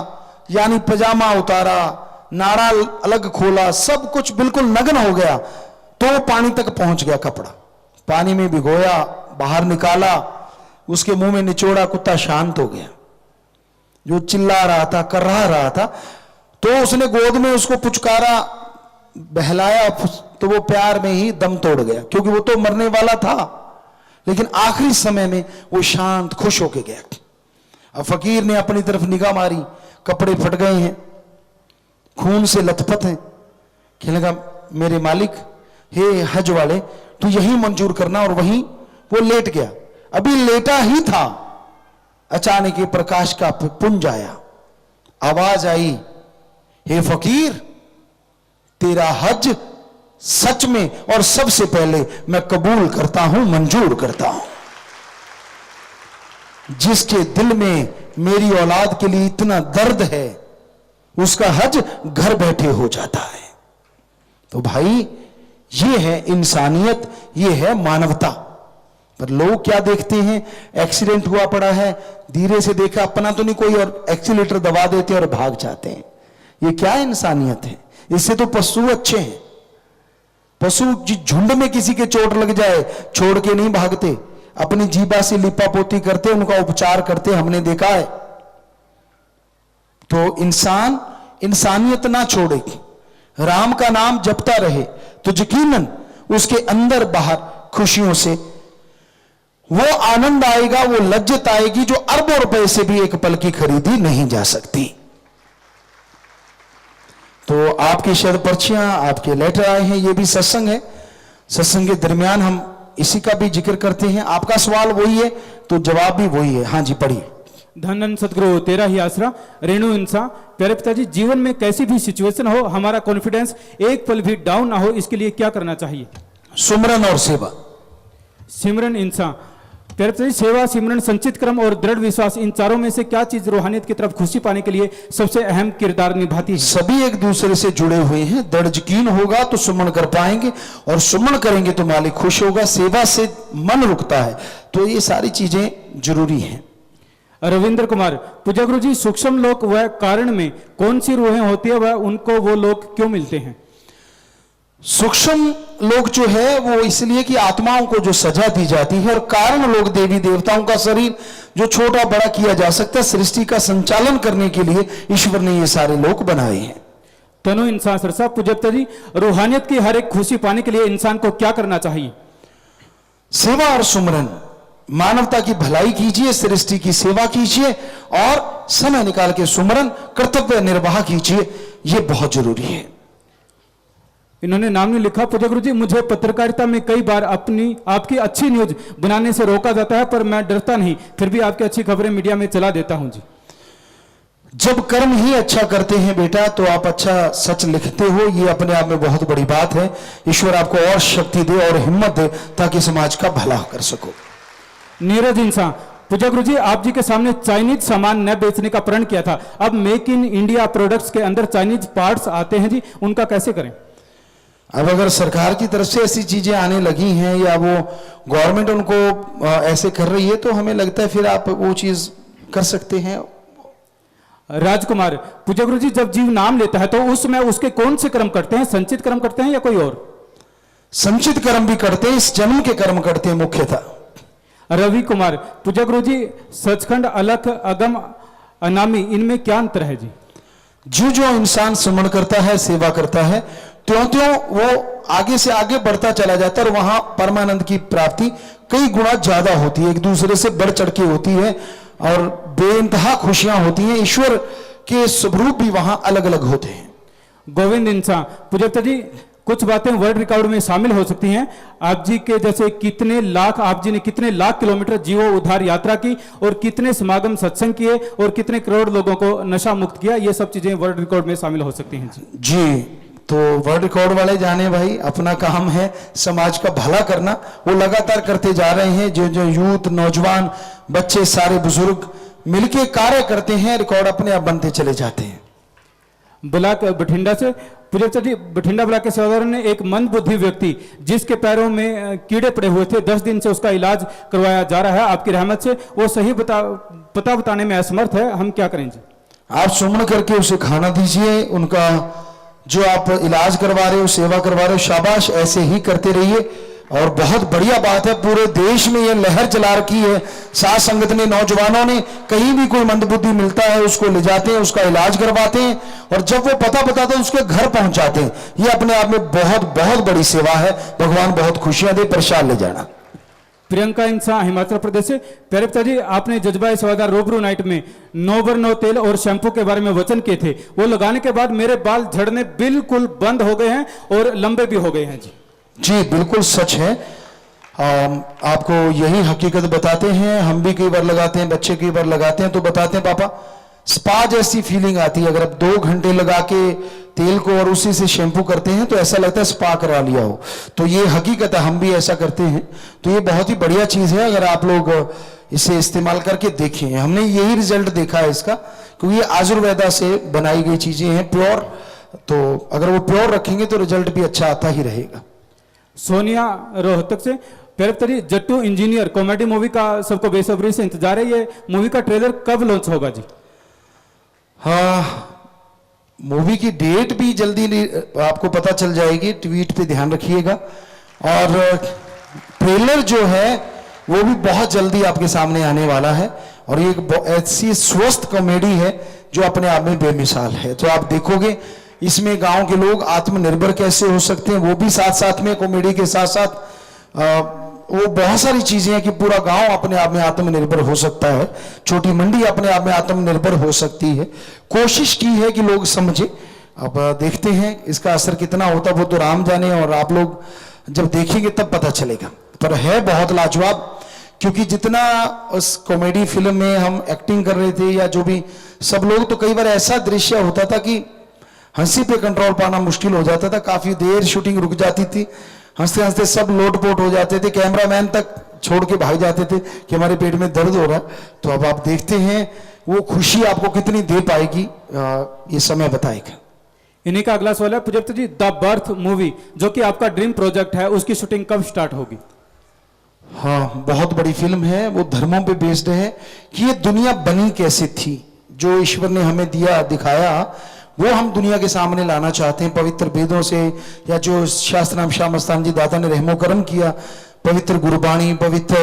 यानी पजामा उतारा, नाड़ा अलग खोला, सब कुछ बिल्कुल नग्न हो गया, तो पानी तक पहुंच गया कपड़ा। पानी में भिगोया, बाहर निकाला, उसके मुंह में निचोड़ा, कुत्ता शांत हो गया। जो चिल्ला रहा था, कर्रा रहा था, तो उसने गोद में उसको पुचकारा, बहलाया, तो वो प्यार में ही दम तोड़ गया, क्योंकि वो तो मरने वाला था, लेकिन आखिरी समय में वो शांत खुश होके गया। अब फकीर ने अपनी तरफ निगाह मारी, कपड़े फट गए हैं, खून से लथपथ हैं। कहने लगा, मेरे मालिक, हे हज वाले, तू यही मंजूर करना, और वहीं वो लेट गया। अभी लेटा ही था, अचानक ये प्रकाश का पुंज आया, आवाज आई, हे फकीर, तेरा हज सच में और सबसे पहले मैं कबूल करता हूं, मंजूर करता हूं। जिसके दिल में मेरी औलाद के लिए इतना दर्द है, उसका हज घर बैठे हो जाता है। तो भाई, ये है इंसानियत, ये है मानवता। पर लोग क्या देखते हैं, एक्सीडेंट हुआ पड़ा है, धीरे से देखा, अपना तो नहीं कोई, और एक्सीलेटर दबा देते और भाग जाते हैं। ये क्या इंसानियत है? इससे तो पशु अच्छे हैं। पशु झुंड में किसी के चोट लग जाए, छोड़ के नहीं भागते, अपनी जीभा से लिपापोती करते, उनका उपचार करते, हमने देखा है। तो इंसान इंसानियत ना छोड़ेगी, राम का नाम जपता रहे, तो यकीनन उसके अंदर बाहर खुशियों से वो आनंद आएगा, वो लज्जत आएगी जो अरबों रुपए से भी एक पल की खरीदी नहीं जा सकती। तो आपकी शरद पर्चियां, आपके लेटर आए हैं, ये भी सत्संग है। सत्संग के दरमियान हम इसी का भी जिक्र करते हैं। आपका सवाल वही है तो जवाब भी वही है। हाँ जी, पढ़िए। धन धन सतगुरु तेरा ही आसरा, रेणु इंसान। प्यारे पिताजी, जीवन में कैसी भी सिचुएशन हो, हमारा कॉन्फिडेंस एक पल भी डाउन ना हो, इसके लिए क्या करना चाहिए? सुमरन और सेवा। सिमरन इंसान। प्यारे पिताजी, सेवा, सिमरन, संचित क्रम और दृढ़ विश्वास, इन चारों में से क्या चीज रूहानियत की तरफ खुशी पाने के लिए सबसे अहम किरदार निभाती है? सभी एक दूसरे से जुड़े हुए हैं। दृढ़ यकीन होगा तो सुमन कर पाएंगे, और सुमन करेंगे तो मालिक खुश होगा। सेवा से मन रुकता है, तो ये सारी चीजें जरूरी हैं। रविंद्र कुमार, पूजा गुरु जी, सूक्ष्म लोक व कारण में कौन सी रूहें होती है, वह उनको वो लोग क्यों मिलते हैं? सूक्ष्म लोग जो है वो इसलिए कि आत्माओं को जो सजा दी जाती है, और कारण लोग देवी देवताओं का शरीर जो छोटा बड़ा किया जा सकता है, सृष्टि का संचालन करने के लिए ईश्वर ने ये सारे लोग बनाए हैं। तनु इंसान सरसा, पूजप्ता जी, रूहानियत की हर एक खुशी पाने के लिए इंसान को क्या करना चाहिए? सेवा और सुमरन, मानवता की भलाई कीजिए, सृष्टि की सेवा कीजिए, और समय निकाल के सुमरन कर्तव्य निर्वाह कीजिए, ये बहुत जरूरी है। इन्होंने नाम नहीं लिखा। पूजा गुरु जी, मुझे पत्रकारिता में कई बार आपकी अच्छी न्यूज बनाने से रोका जाता है, पर मैं डरता नहीं, फिर भी आपकी अच्छी खबरें मीडिया में चला देता हूं जी। जब कर्म ही अच्छा करते हैं बेटा, तो आप अच्छा सच लिखते हो, ये अपने आप में बहुत बड़ी बात है। ईश्वर आपको और शक्ति दे और हिम्मत दे, ताकि समाज का भला कर सको। नीरज इंसान, पूजा गुरु जी, आप जी के सामने चाइनीज सामान न बेचने का प्रण किया था, अब मेक इन इंडिया प्रोडक्ट्स के अंदर चाइनीज पार्ट्स आते हैं जी, उनका कैसे करें? अब अगर सरकार की तरफ से ऐसी चीजें आने लगी हैं, या वो गवर्नमेंट उनको ऐसे कर रही है, तो हमें लगता है फिर आप वो चीज कर सकते हैं। राजकुमार, पूजा गुरु जी, जब जीव नाम लेता है तो उस समय उसके कौन से कर्म करते हैं? संचित कर्म करते हैं या कोई और? संचित कर्म भी करते हैं, इस जन्म के कर्म करते हैं मुख्यतः। रवि कुमार, पूजा गुरु जी, सचखंड, अलख, अगम, अनामी, इनमें क्या अंतर है जी? जो इंसान सुमन करता है, सेवा करता है, त्यों त्यों वो आगे से आगे बढ़ता चला जाता है, और वहां परमानंद की प्राप्ति कई गुना ज्यादा होती है, एक दूसरे से बढ़ चढ़ के होती है, और बेइंतहा खुशियां होती हैं। ईश्वर के स्वरूप भी वहां अलग अलग होते हैं। गोविंद इंसान, पूजप्ता जी, कुछ बातें वर्ल्ड रिकॉर्ड में शामिल हो सकती हैं। आप जी के जैसे आप जी ने कितने लाख किलोमीटर जीवो उद्धार यात्रा की, और कितने समागम सत्संग किए, और कितने करोड़ लोगों को नशा मुक्त किया, ये सब चीजें वर्ल्ड रिकॉर्ड में शामिल हो सकती हैं जी। तो वर्ल्ड रिकॉर्ड वाले जाने भाई, अपना काम है समाज का भला करना, वो लगातार करते जा रहे हैं। जो यूथ, नौजवान, बच्चे, सारे बुजुर्ग मिलके कार्य करते हैं, रिकॉर्ड अपने आप बनते चले जाते हैं। ब्लॉक बठिंडा से, पूजप्ता जी, बठिंडा ब्लॉक के सेवादारों ने एक मंद बुद्धि व्यक्ति जिसके पैरों में कीड़े पड़े हुए थे, 10 दिन से उसका इलाज करवाया जा रहा है, आपकी रहमत से वो सही पता बताने में असमर्थ है, हम क्या करें जी? आप सुमन करके उसे खाना दीजिए, उनका जो आप इलाज करवा रहे हो, सेवा करवा रहे हो, शाबाश, ऐसे ही करते रहिए। और बहुत बढ़िया बात है, पूरे देश में यह लहर चला रखी है साथ संगत ने, नौजवानों ने, कहीं भी कोई मंदबुद्धि मिलता है उसको ले जाते हैं, उसका इलाज करवाते हैं, और जब वो पता बताते हैं उसके घर पहुंचाते हैं। ये अपने आप में बहुत बहुत बड़ी सेवा है। भगवान बहुत खुशियां दे, प्रसाद ले जाना। प्रियंका इंसान, हिमाचल प्रदेश से, प्यारे पिताजी, आपने जज्बा सेवादार रोबरू नाइट में नो बर नो तेल और शैम्पू के बारे में वचन किए थे, वो लगाने के बाद मेरे बाल झड़ने बिल्कुल बंद हो गए हैं और लंबे भी हो गए हैं जी। जी बिल्कुल सच है। आपको यही हकीकत बताते हैं, हम भी कई बार लगाते हैं, बच्चे कई बार लगाते हैं तो बताते हैं पापा स्पा जैसी फीलिंग आती है। अगर आप 2 घंटे लगा के तेल को और उसी से शैम्पू करते हैं तो ऐसा लगता है स्पा करा लिया हो। तो ये हकीकत है, हम भी ऐसा करते हैं। तो ये बहुत ही बढ़िया चीज है, अगर आप लोग इसे इस्तेमाल करके देखें। हमने यही रिजल्ट देखा है इसका, क्योंकि ये आयुर्वेदा से बनाई गई चीजें हैं, प्योर। तो अगर वो प्योर रखेंगे तो रिजल्ट भी अच्छा आता ही रहेगा। सोनिया रोहतक से पेरपतरी जट्टू इंजीनियर कॉमेडी मूवी का सबको बेसब्री से इंतजार है। ये मूवी का ट्रेलर कब लॉन्च होगा जी? हाँ, मूवी की डेट भी जल्दी आपको पता चल जाएगी, ट्वीट पे ध्यान रखिएगा। और ट्रेलर जो है वो भी बहुत जल्दी आपके सामने आने वाला है। और ये एक ऐसी स्वस्थ कॉमेडी है जो अपने आप में बेमिसाल है। तो आप देखोगे इसमें गांव के लोग आत्मनिर्भर कैसे हो सकते हैं, वो भी साथ साथ में, कॉमेडी के साथ साथ वो बहुत सारी चीजें हैं कि पूरा गांव अपने आप में आत्मनिर्भर हो सकता है, छोटी मंडी अपने आप में आत्मनिर्भर हो सकती है। कोशिश की है कि लोग समझे। अब देखते हैं इसका असर कितना होता, वो तो राम जाने, और आप लोग जब देखेंगे तब पता चलेगा। पर है बहुत लाजवाब, क्योंकि जितना उस कॉमेडी फिल्म में हम एक्टिंग कर रहे थे या जो भी सब लोग, तो कई बार ऐसा दृश्य होता था कि हंसी पे कंट्रोल पाना मुश्किल हो जाता था। काफी देर शूटिंग रुक जाती थी, हंसते हंसते सब लोटपोट हो जाते थे, कैमरामैन तक छोड़ के भाग जाते थे कि हमारे पेट में दर्द हो रहा है। तो अब आप देखते हैं वो खुशी आपको कितनी दे पाएगी, ये समय बताएगा। इन्हीं का अगला सवाल है पुजप्त जी, द बर्थ मूवी जो कि आपका ड्रीम प्रोजेक्ट है, उसकी शूटिंग कब स्टार्ट होगी? हाँ, बहुत बड़ी फिल्म है, वो धर्मों पे बेस्ड है कि ये दुनिया बनी कैसे थी, जो ईश्वर ने हमें दिया दिखाया वो हम दुनिया के सामने लाना चाहते हैं। पवित्र वेदों से, या जो शास्त्र नाम श्याम मस्तान जी दाता ने रहमो करम किया, पवित्र गुरबाणी, पवित्र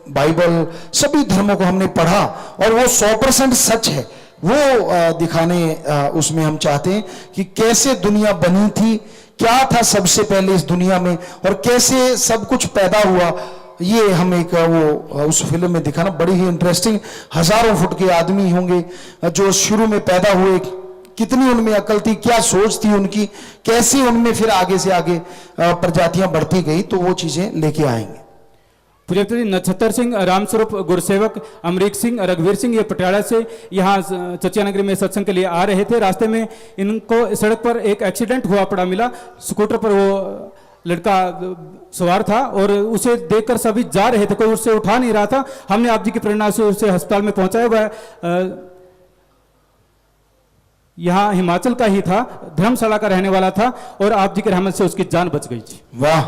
बाइबल, सभी धर्मों को हमने पढ़ा और वो 100% सच है, वो दिखाने उसमें हम चाहते हैं कि कैसे दुनिया बनी थी, क्या था सबसे पहले इस दुनिया में, और कैसे सब कुछ पैदा हुआ। ये हम एक वो उस फिल्म में दिखाना बड़ी ही इंटरेस्टिंग। हजारों फुट के आदमी होंगे जो शुरू में पैदा हुए, कितनी उनमें अकल थी, क्या सोच थी उनकी, कैसे उनमें फिर आगे से आगे प्रजातियां बढ़ती गई, तो वो चीजें लेके आएंगे। पुजप्त जी, नक्षत्र सिंह, रामस्वरूप गुरसेवक, अमरीक सिंह, रघुवीर सिंह, ये पटियाला से यहाँ चचिया नगरी में सत्संग के लिए आ रहे थे। रास्ते में इनको सड़क पर एक एक्सीडेंट हुआ पड़ा मिला। स्कूटर पर वो लड़का सवार था और उसे देखकर सभी जा रहे थे, कोई उससे उठा नहीं रहा था। हमने आप जी की प्रेरणा से उसे अस्पताल में पहुंचाया। वह यहाँ हिमाचल का ही था, धर्मशाला का रहने वाला था, और आप जी की रहमत से उसकी जान बच गई जी। वाह,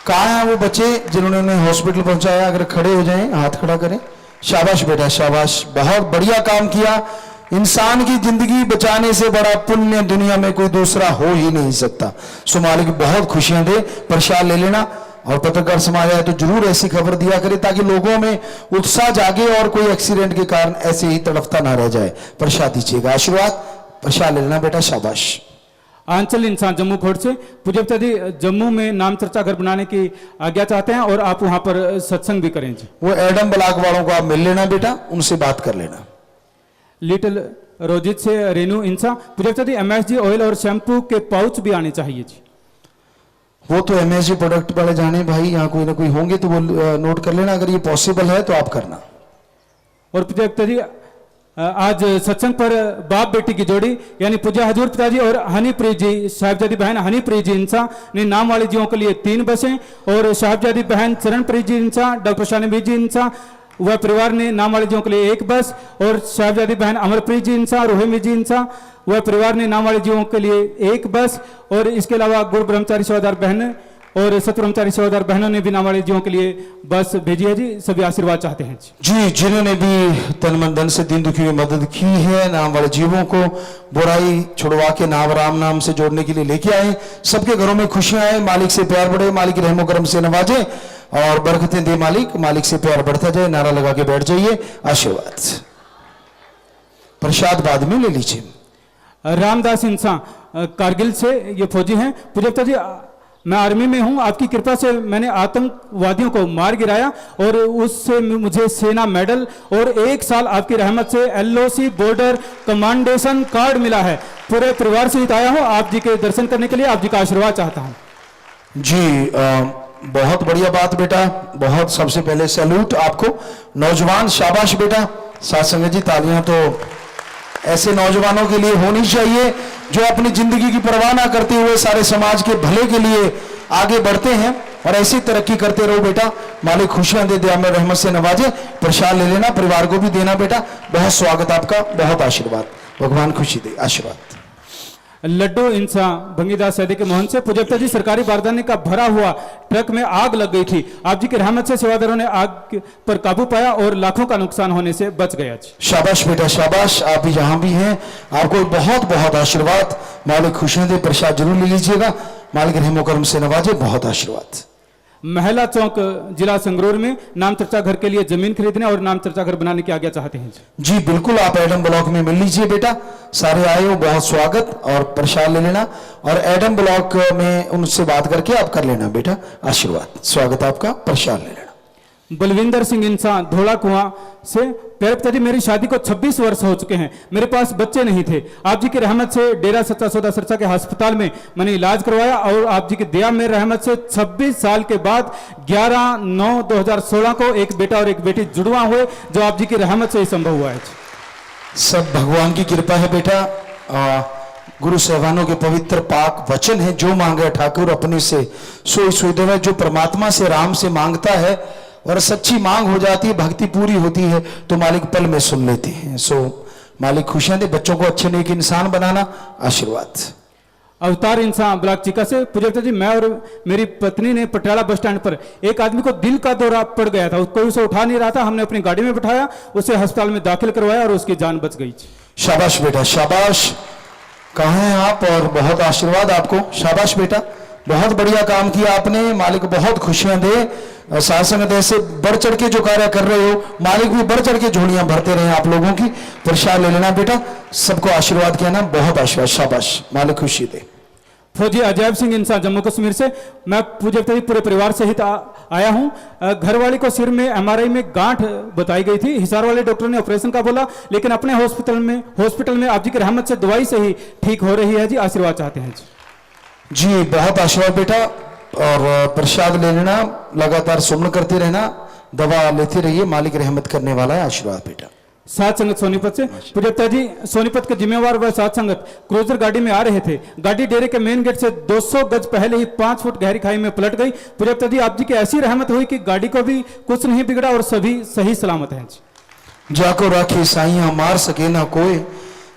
कहाँ हैं वो बच्चे जिन्होंने उन्हें हॉस्पिटल पहुंचाया? अगर खड़े हो जाएं, हाथ खड़ा करें। शाबाश बेटा, शाबाश, बहुत बढ़िया काम किया। इंसान की जिंदगी बचाने से बड़ा पुण्य दुनिया में कोई दूसरा हो ही नहीं सकता। सो मालिक बहुत खुशियां दे। प्रसाद ले लेना, और पत्रकार समाज आए तो जरूर ऐसी खबर दिया करे ताकि लोगों में उत्साह जागे और कोई एक्सीडेंट के कारण ऐसे ही तड़फता ना रह जाए। प्रसाद दीजिएगा, आशीर्वाद। प्रसाद ले लेना बेटा, शाबाश। आंचल इंसान जम्मू खोड़ से, पुजप्त जी, जम्मू में नाम चर्चा घर बनाने की आज्ञा चाहते हैं और आप वहां पर सत्संग भी करें जी। वो एडम ब्लॉक वालों को आप मिल लेना बेटा, उनसे बात कर लेना। लिटिल रोजित से रेनू इंसा, पुजप्त जी, MSG ऑयल और शैम्पू के पाउच भी आने चाहिए जी। वो तो MSG प्रोडक्ट वाले जाने भाई, यहाँ कोई ना कोई होंगे तो वो नोट कर लेना, अगर ये पॉसिबल है तो आप करना। और पुजप्त जी, आज सत्संग पर बाप बेटी की जोड़ी यानी पूज्य हजूर पिताजी और हनीप्रीत जी, साहिबजादी बहन हनीप्रीत जी इंसा ने नाम वाले जीवों के लिए 3 बसें, और साहिबजादी बहन चरणप्रीत जी इंसा, डॉक्टर शानीबीर जी इंसा वह परिवार ने नाम वाले जीवों के लिए 1 बस, और साहिबजादी बहन अमरप्रीत जी इंसा, रोहिमी जी इंसा वह परिवार ने नाम वाले जीवों के लिए 1 बस, और इसके अलावा गुरु ब्रह्मचारी सेवादार बहन और सतब्रह्मचारी सेवादार बहनों ने भी नाम वाले जीवों के लिए बस भेजी है जी। सभी आशीर्वाद चाहते हैं जी। जिन्होंने भी तन मन धन से दीन दुखी में मदद की है, नाम वाले जीवों को बुराई छुड़वा के नाम राम नाम से जोड़ने के लिए लेके आए, सबके घरों में खुशियां आए, मालिक से प्यार बढ़े, मालिक रहमो करम से नवाजे और बरकतें दे मालिक, मालिक से प्यार बढ़ता जाए। नारा लगा के बैठ जाइए, आशीर्वाद। प्रसाद बाद में ले लीजिए। रामदास इंसान कारगिल से ये फौजी हैं। पुजप्त जी, मैं आर्मी में हूं, आपकी कृपा से मैंने आतंकवादियों को मार गिराया और उससे मुझे सेना मेडल और 1 साल आपकी रहमत से LOC बॉर्डर कमांडेशन कार्ड मिला है। पूरे परिवार सहित आया हूं आप जी के दर्शन करने के लिए, आप जी का आशीर्वाद चाहता हूं जी। बहुत बढ़िया बात बेटा, बहुत सबसे पहले सैल्यूट आपको। नौजवान शाबाश बेटा। साथ संगत जी तालियां तो ऐसे नौजवानों के लिए होनी चाहिए जो अपनी जिंदगी की परवाह ना करते हुए सारे समाज के भले के लिए आगे बढ़ते हैं, और ऐसी तरक्की करते रहो बेटा। मालिक खुशियां दे, दया में रहमत से नवाजे। प्रसाद ले लेना, परिवार को भी देना बेटा। बहुत स्वागत आपका, बहुत आशीर्वाद, भगवान खुशी दे, आशीर्वाद। लड्डू इंसान भंगीदास सैदी के मोहन से पुजप्ता जी, सरकारी बारदाने का भरा हुआ ट्रक में आग लग गई थी, आप जी की रहमत से सेवादारों ने आग पर काबू पाया और लाखों का नुकसान होने से बच गया। शाबाश बेटा शाबाश, आप भी जहां भी हैं आपको बहुत बहुत आशीर्वाद। मालिक खुशियां दे, प्रसाद जरूर ले लीजिएगा। मालिक रहमो करम से नवाजे, बहुत आशीर्वाद। महिला चौक जिला संगरूर में नाम चर्चा घर के लिए जमीन खरीदने और नाम चर्चा घर बनाने की आज्ञा चाहते हैं। जी बिल्कुल, आप एडम ब्लॉक में मिल लीजिए बेटा। सारे आए हो, बहुत स्वागत, और प्रसाद ले लेना, और एडम ब्लॉक में उनसे बात करके आप कर लेना बेटा। आशीर्वाद, स्वागत आपका, प्रसाद ले लेना। बलविंदर सिंह इंसान धोला कुआं से, प्यारे पिताजी मेरी शादी को 26 वर्ष हो चुके हैं, मेरे पास बच्चे नहीं थे, आप जी की रहमत से डेरा सच्चा सौदा सरसा के अस्पताल में मैंने इलाज करवाया, और आप जी की दया में रहमत से 26 साल के बाद 11/9/2016 को एक बेटा और एक बेटी जुड़वा हुए, जो आप जी की रहमत से ही संभव हुआ है। सब भगवान की कृपा है बेटा। गुरु साहबानों के पवित्र पाक वचन है, जो मांगे ठाकुर अपने से सोई सोई देवे। जो परमात्मा से राम से मांगता है और सच्ची मांग हो जाती है, भक्ति पूरी होती है, तो मालिक पल में सुन लेते हैं। सो मालिक खुशियां दे, बच्चों को अच्छे नेक इंसान बनाना, आशीर्वाद। अवतार इंसान ब्लॉक चिका से, पुजप्ता जी मैं और मेरी पत्नी ने पटियाला बस स्टैंड पर एक आदमी को दिल का दौरा पड़ गया था, कोई उसे उठा नहीं रहा था, हमने अपनी गाड़ी में बिठाया, उसे अस्पताल में दाखिल करवाया और उसकी जान बच गई। शाबाश बेटा शाबाश। कहाँ हैं आप, और बहुत आशीर्वाद आपको। शाबाश बेटा, बहुत बढ़िया काम किया आपने। मालिक बहुत खुशियां दे। शासन ऐसे बढ़ चढ़ के जो कार्य कर रहे हो, मालिक भी बढ़ चढ़ के झोलियां भरते रहे आप लोगों की। प्रसाद ले लेना बेटा, सबको आशीर्वाद कहना, बहुत आशीर्वाद। शाबाश, मालिक खुशी दे। फौजी अजैब सिंह इंसान जम्मू कश्मीर से, मैं पुजप्ता जी पूरे परिवार सहित आया हूं। घरवाली को सिर में MRI में गांठ बताई गई थी, हिसार वाले डॉक्टर ने ऑपरेशन का बोला, लेकिन अपने हॉस्पिटल में आप जी की रहमत से दवाई से ही ठीक हो रही है जी। आशीर्वाद चाहते हैं जी, बहुत आशीर्वाद बेटा, और प्रसाद ले लेना, लगातार सुमन करते रहना, दवा लेते रहिए, मालिक रहमत करने वाला है। आशीर्वाद बेटा। सात संगत सोनीपत से, पुजप्ता जी सोनीपत के जिम्मेवार व सात संगत क्रूजर गाड़ी में आ रहे थे, गाड़ी डेरे के मेन गेट से 200 गज पहले ही 5 फुट गहरी खाई में पलट गई। पुजप्ता जी आप जी की ऐसी रहमत हुई कि गाड़ी को भी कुछ नहीं बिगड़ा और सभी सही सलामत हैं। जाको राखी साइया मार सके ना कोई,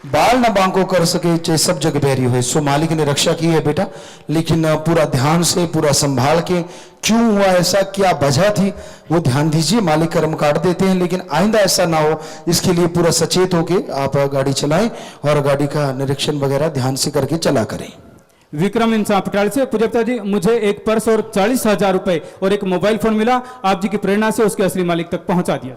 बाल न बांको कर सके, चाहे सब जग बैरी हुए। सो मालिक ने रक्षा की है बेटा, लेकिन पूरा ध्यान से, पूरा संभाल के, क्यों हुआ ऐसा, क्या वजह थी, वो ध्यान दीजिए। मालिक कर्म काट देते हैं, लेकिन आइंदा ऐसा ना हो, इसके लिए पूरा सचेत होके आप गाड़ी चलाएं और गाड़ी का निरीक्षण वगैरह ध्यान से करके चला करें। विक्रम इंसान पटाल से, पुजप्ता जी मुझे एक पर्स और 40,000 रुपए और एक मोबाइल फोन मिला, आप जी की प्रेरणा से उसके असली मालिक तक पहुंचा दिया।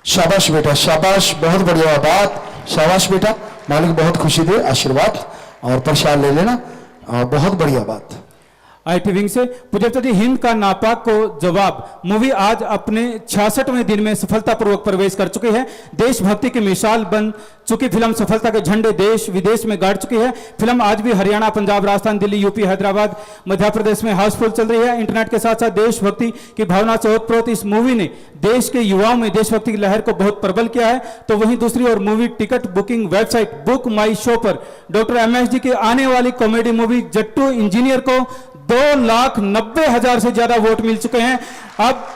शाबाश बेटा शाबाश, बहुत बढ़िया बात। शाबाश बेटा, मालिक बहुत खुशी दे, आशीर्वाद, और प्रसाद ले लेना, बहुत बढ़िया बात। आईटी विंग से, पुजप्ता जी हिंद का नापाक को जवाब मूवी आज अपने 66वें दिन में सफलतापूर्वक प्रवेश कर चुकी है। देशभक्ति की मिसाल बन चुकी फिल्म सफलता के झंडे देश विदेश में गाड़ चुकी है। फिल्म आज भी हरियाणा, पंजाब, राजस्थान, दिल्ली, यूपी, हैदराबाद, मध्य प्रदेश में हाउसफुल चल रही है। इंटरनेट के साथ साथ देशभक्ति की भावना से ओतप्रोत इस मूवी ने देश के युवाओं में देशभक्ति की लहर को बहुत प्रबल किया है। तो वहीं दूसरी ओर movie ticket booking website book my show पर डॉक्टर MS जी की आने वाली कॉमेडी मूवी जट्टू इंजीनियर को 2,90,000 से ज्यादा वोट मिल चुके हैं। अब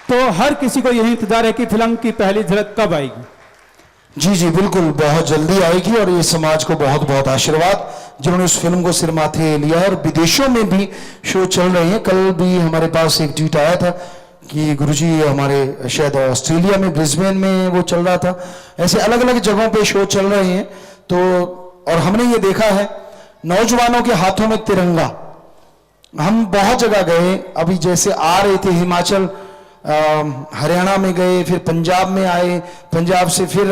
तो हर किसी को यही इंतजार है कि फिल्म की पहली झलक कब आएगी। जी जी बिल्कुल, बहुत जल्दी आएगी, और ये समाज को बहुत बहुत आशीर्वाद जिन्होंने उस फिल्म को सिर माथे लिया है। और विदेशों में भी शो चल रहे हैं। कल भी हमारे पास एक ट्वीट आया था कि गुरुजी हमारे शायद ऑस्ट्रेलिया में, ब्रिस्बेन में वो चल रहा था। ऐसे अलग अलग जगहों पे शो चल रहे हैं। तो और हमने ये देखा है नौजवानों के हाथों में तिरंगा। हम बहुत जगह गए, अभी जैसे आ रहे थे हिमाचल, हरियाणा में गए, फिर पंजाब में आए, पंजाब से फिर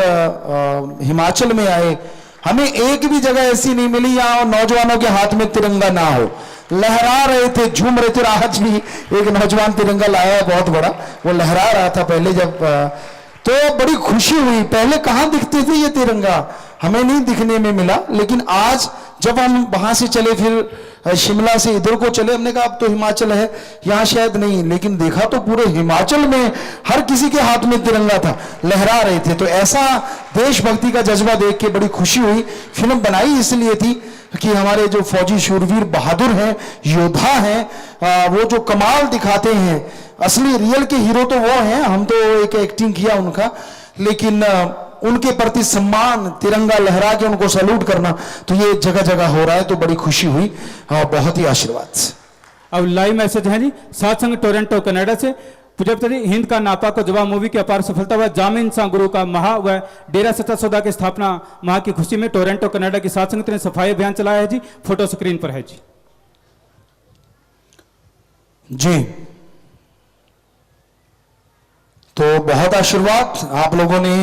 हिमाचल में आए। हमें एक भी जगह ऐसी नहीं मिली यहाँ नौजवानों के हाथ में तिरंगा ना हो, लहरा रहे थे, झूम रहे थे। आज भी एक नौजवान तिरंगा लाया है बहुत बड़ा, वो लहरा रहा था पहले जब, तो बड़ी खुशी हुई। पहले कहाँ दिखते थे ये तिरंगा, हमें नहीं दिखने में मिला, लेकिन आज जब हम वहां से चले फिर शिमला से इधर को चले, हमने कहा अब तो हिमाचल है, यहाँ शायद नहीं, लेकिन देखा तो पूरे हिमाचल में हर किसी के हाथ में तिरंगा था, लहरा रहे थे। तो ऐसा देशभक्ति का जज्बा देख के बड़ी खुशी हुई। फिल्म बनाई इसलिए थी कि हमारे जो फौजी शूरवीर बहादुर हैं, योद्धा हैं, वो जो कमाल दिखाते हैं, असली रियल के हीरो तो वो हैं, हम तो एक एक्टिंग किया उनका, लेकिन उनके प्रति सम्मान, तिरंगा लहरा के उनको सैल्यूट करना, तो ये जगह जगह हो रहा है, तो बड़ी खुशी हुई। बहुत ही आशीर्वाद। अब लाइव मैसेज है जी साथ संग टोरंटो कनाडा से। पूज्य जी, हिंद का नापा को जवाब मूवी की अपार सफलता व जामिन सा गुरु का महा व डेरा सच्चा सौदा की स्थापना महा की खुशी में टोरंटो कनाडा की साथ संगत ने सफाई अभियान चलाया है जी। फोटो स्क्रीन पर है जी। जी, तो बहुत आशीर्वाद। आप लोगों ने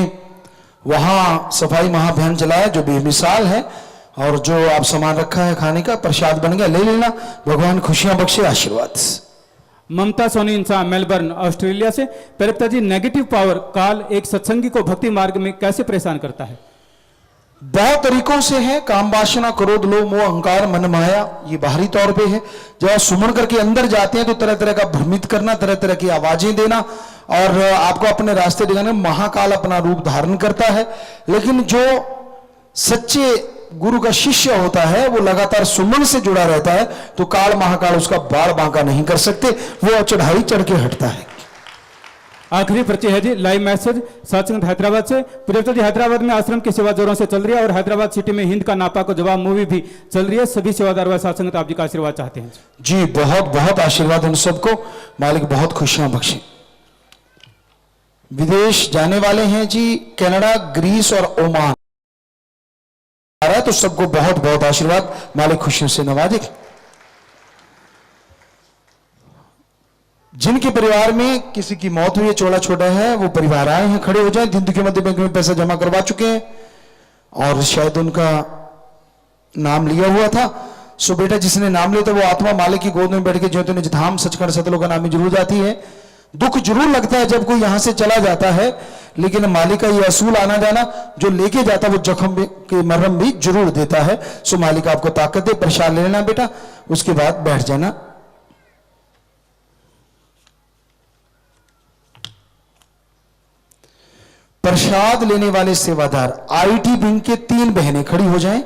वहां सफाई महाअभियान चलाया जो बेमिसाल है, और जो आप सामान रखा है खाने का प्रसाद बन गया, ले लेना, भगवान खुशियां बख्शे, आशीर्वाद। ममता सोनी इंसान मेलबर्न ऑस्ट्रेलिया से। प्रवक्ता जी, नेगेटिव पावर काल एक सत्संगी को भक्ति मार्ग में कैसे परेशान करता है? बहुत तरीकों से है। काम वासना, क्रोध, लोभ, मोह, अहंकार, मन माया, ये बाहरी तौर पे है। जब आप सुमन करके अंदर जाते हैं तो तरह तरह का भ्रमित करना, तरह तरह की आवाजें देना, और आपको अपने रास्ते दिखाने में महाकाल अपना रूप धारण करता है। लेकिन जो सच्चे गुरु का शिष्य होता है, वो लगातार सुमन से जुड़ा रहता है, तो काल महाकाल उसका बाल बांका नहीं कर सकते, वो चढ़ाई चढ़ के हटता है। आखिरी पर्ची है जी लाइव मैसेज सत्संग हैदराबाद से। पूज्य जी, हैदराबाद में आश्रम की सेवा जोरों से चल रही है और हैदराबाद सिटी में हिंद का नापा को जवाब मूवी भी चल रही है। सभी सेवादार व सत्संग आप जी का आशीर्वाद चाहते हैं जी। बहुत बहुत आशीर्वाद उन सबको, मालिक बहुत खुशियां बख्शे। विदेश जाने वाले हैं जी, कनाडा, ग्रीस और ओमान आ रहा है, तो सबको बहुत बहुत आशीर्वाद, मालिक खुशियों से नवाजे। जिनके परिवार में किसी की मौत हुई है, चोला छोटा है, वो परिवार आए हैं, खड़े हो जाएं। हिंदू के मध्य बैंक में पैसा जमा करवा चुके हैं और शायद उनका नाम लिया हुआ था। सो बेटा, जिसने नाम लिया था वो आत्मा मालिक की गोद में बैठ के ज्योति निज धाम सचखंड सतलोक का नाम जरूर जाती है। दुख जरूर लगता है जब कोई यहां से चला जाता है, लेकिन मालिक का ये असूल आना जाना, जो लेके जाता वो जख्म के मरहम भी जरूर देता है। सो मालिक आपको ताकत दे। प्रसाद ले लेना बेटा, उसके बाद बैठ जाना। प्रसाद लेने वाले सेवादार आईटी विंग के 3 बहनें खड़ी हो जाएं।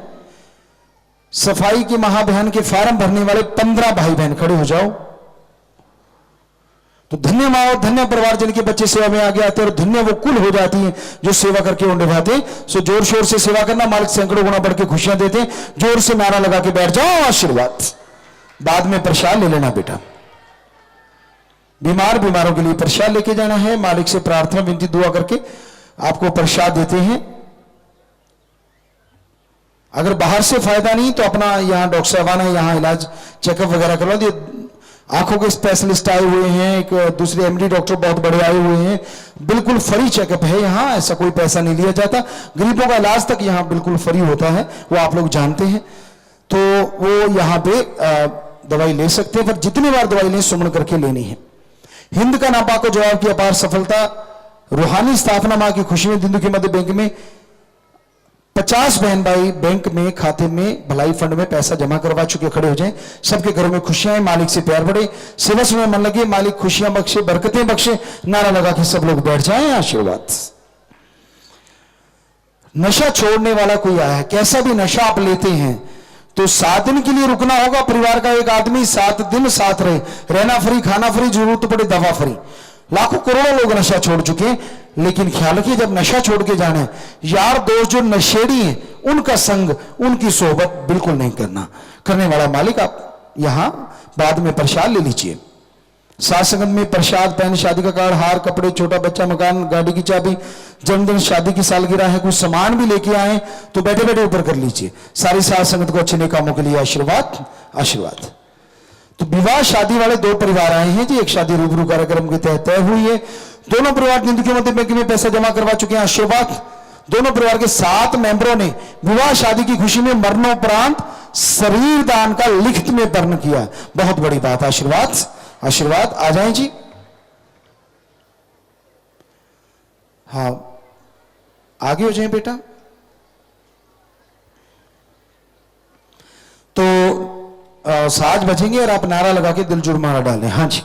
सफाई के महाअभियान के फॉर्म भरने वाले 15 भाई बहन खड़े हो जाओ। तो धन्य माँ, धन्य परिवार जिनके बच्चे सेवा में आगे आते हैं, और धन्य वो कुल हो जाती है जो सेवा करके वो निभाते हैं। सो जोर शोर से सेवा करना, मालिक सैकड़ों गुना बढ़ के खुशियां देते हैं। जोर से नारा लगा के बैठ जाओ, आशीर्वाद। बाद में प्रसाद ले लेना बेटा। बीमारों के लिए प्रसाद लेके जाना है। मालिक से प्रार्थना विनती दुआ करके आपको प्रसाद देते हैं। अगर बाहर से फायदा नहीं तो अपना यहाँ डॉक्टर साहबान है, यहाँ इलाज चेकअप वगैरह करवा दिए। आंखों के स्पेशलिस्ट आए हुए हैं, एक दूसरे एमडी डॉक्टर बहुत बड़े आए हुए हैं। बिल्कुल फ्री चेकअप है यहाँ, ऐसा कोई पैसा नहीं लिया जाता। गरीबों का इलाज तक यहाँ बिल्कुल फ्री होता है, वो आप लोग जानते हैं। तो वो यहाँ पे दवाई ले सकते हैं, पर जितनी बार दवाई लें सुमन करके लेनी है। हिंद का नापा को जवाब की अपार सफलता, रूहानी स्थापना मां की खुशी में हिंदू के मध्य बैंक में 50 बहन भाई बैंक में खाते में भलाई फंड में पैसा जमा करवा चुके, खड़े हो जाएं। सबके घरों में खुशियां हैं, मालिक से प्यार बढ़े, सेवा में मन लगे, मालिक खुशियां बख्शे, बरकतें बख्शे। नारा लगा के सब लोग बैठ जाएं, आशीर्वाद। नशा छोड़ने वाला कोई आया है, कैसा भी नशा आप लेते हैं तो 7 दिन के लिए रुकना होगा। परिवार का एक आदमी 7 दिन साथ रहे, रहना फ्री, खाना फ्री, जरूरत पड़े दवा फ्री। लाखों करोड़ों लोग नशा छोड़ चुके हैं, लेकिन ख्याल रखिए जब नशा छोड़ के जाना है, यार दोस्त जो नशेड़ी हैं उनका संग, उनकी सोहबत बिल्कुल नहीं करना। करने वाला मालिक आप यहां बाद में प्रसाद ले लीजिए। सात संगत में प्रसाद, पैन, शादी का कार्ड, हार, कपड़े, छोटा बच्चा, मकान, गाड़ी की चाबी, जन्मदिन, शादी की सालगिरह है, कुछ सामान भी लेके आए तो बैठे बैठे ऊपर कर लीजिए। सारी सात संगत को अच्छे नेक कामों के लिए आशीर्वाद, आशीर्वाद। तो विवाह शादी वाले 2 परिवार आए हैं जी। एक शादी रूबरू कार्यक्रम के तहत तय हुई है। दोनों परिवार हिंदू के मध्य बैंक में पैसा जमा करवा चुके हैं, आशीर्वाद। दोनों परिवार के 7 मेंबरों ने विवाह शादी की खुशी में मरणोपरांत शरीर दान का लिखित में वर्ण किया। बहुत बड़ी बात, आशीर्वाद, आशीर्वाद। आ जाएं जी। हाँ, आगे हो जाएं बेटा। तो साज बजेंगे और आप नारा लगा के दिल जुर्माना डालें। हाँ जी।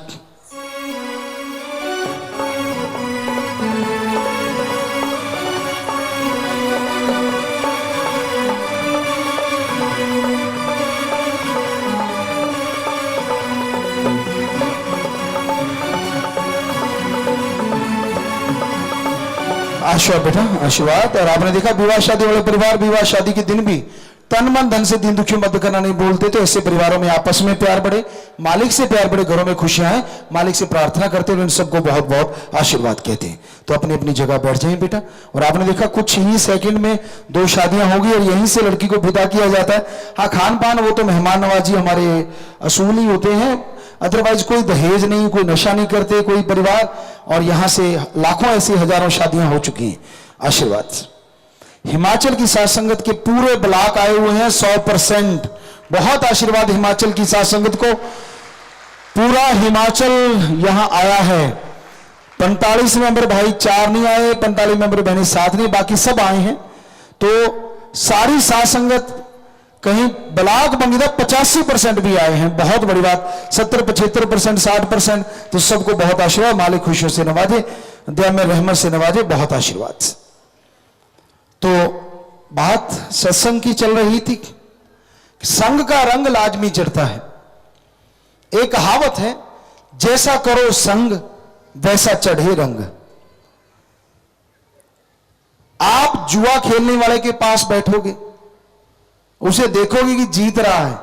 आशीर्वाद बेटा, आशीर्वाद। और आपने देखा विवाह शादी वाले परिवार विवाह शादी के दिन भी तन मन धन से दीन दुखियों मत करना नहीं बोलते। तो ऐसे परिवारों में आपस में प्यार बढ़े, मालिक से प्यार बढ़े, घरों में खुशियां आए, मालिक से प्रार्थना करते हुए इन सबको बहुत बहुत आशीर्वाद कहते हैं। तो अपनी अपनी जगह बैठ जाए बेटा। और आपने देखा कुछ ही सेकंड में 2 शादियां होगी और यहीं से लड़की को विदा किया जाता है। हाँ, खान पान वो तो मेहमान नवाजी हमारे असूल ही होते हैं, अदरवाइज कोई दहेज नहीं, कोई नशा नहीं करते कोई परिवार। और यहां से लाखों ऐसी हजारों शादियां हो चुकी हैं। आशीर्वाद। हिमाचल की साथ संगत के पूरे ब्लॉक आए हुए हैं 100%। बहुत आशीर्वाद हिमाचल की साथ संगत को। पूरा हिमाचल यहां आया है। 45 मेंबर भाई 4 नहीं आए, 45 मेंबर बहने 7 नहीं, बाकी सब आए हैं। तो सारी साथ संगत कहीं ब्लॉक बंगीदा 85% भी आए हैं। बहुत बड़ी बात। 70-75%, 60%। तो सबको बहुत आशीर्वाद। मालिक खुशियों से नवाजे, दया में रहमत से नवाजे। बहुत आशीर्वाद। तो बात सत्संग की चल रही थी। संग का रंग लाजमी चढ़ता है। एक कहावत है, जैसा करो संग वैसा चढ़े रंग। आप जुआ खेलने वाले के पास बैठोगे, उसे देखोगे कि जीत रहा है,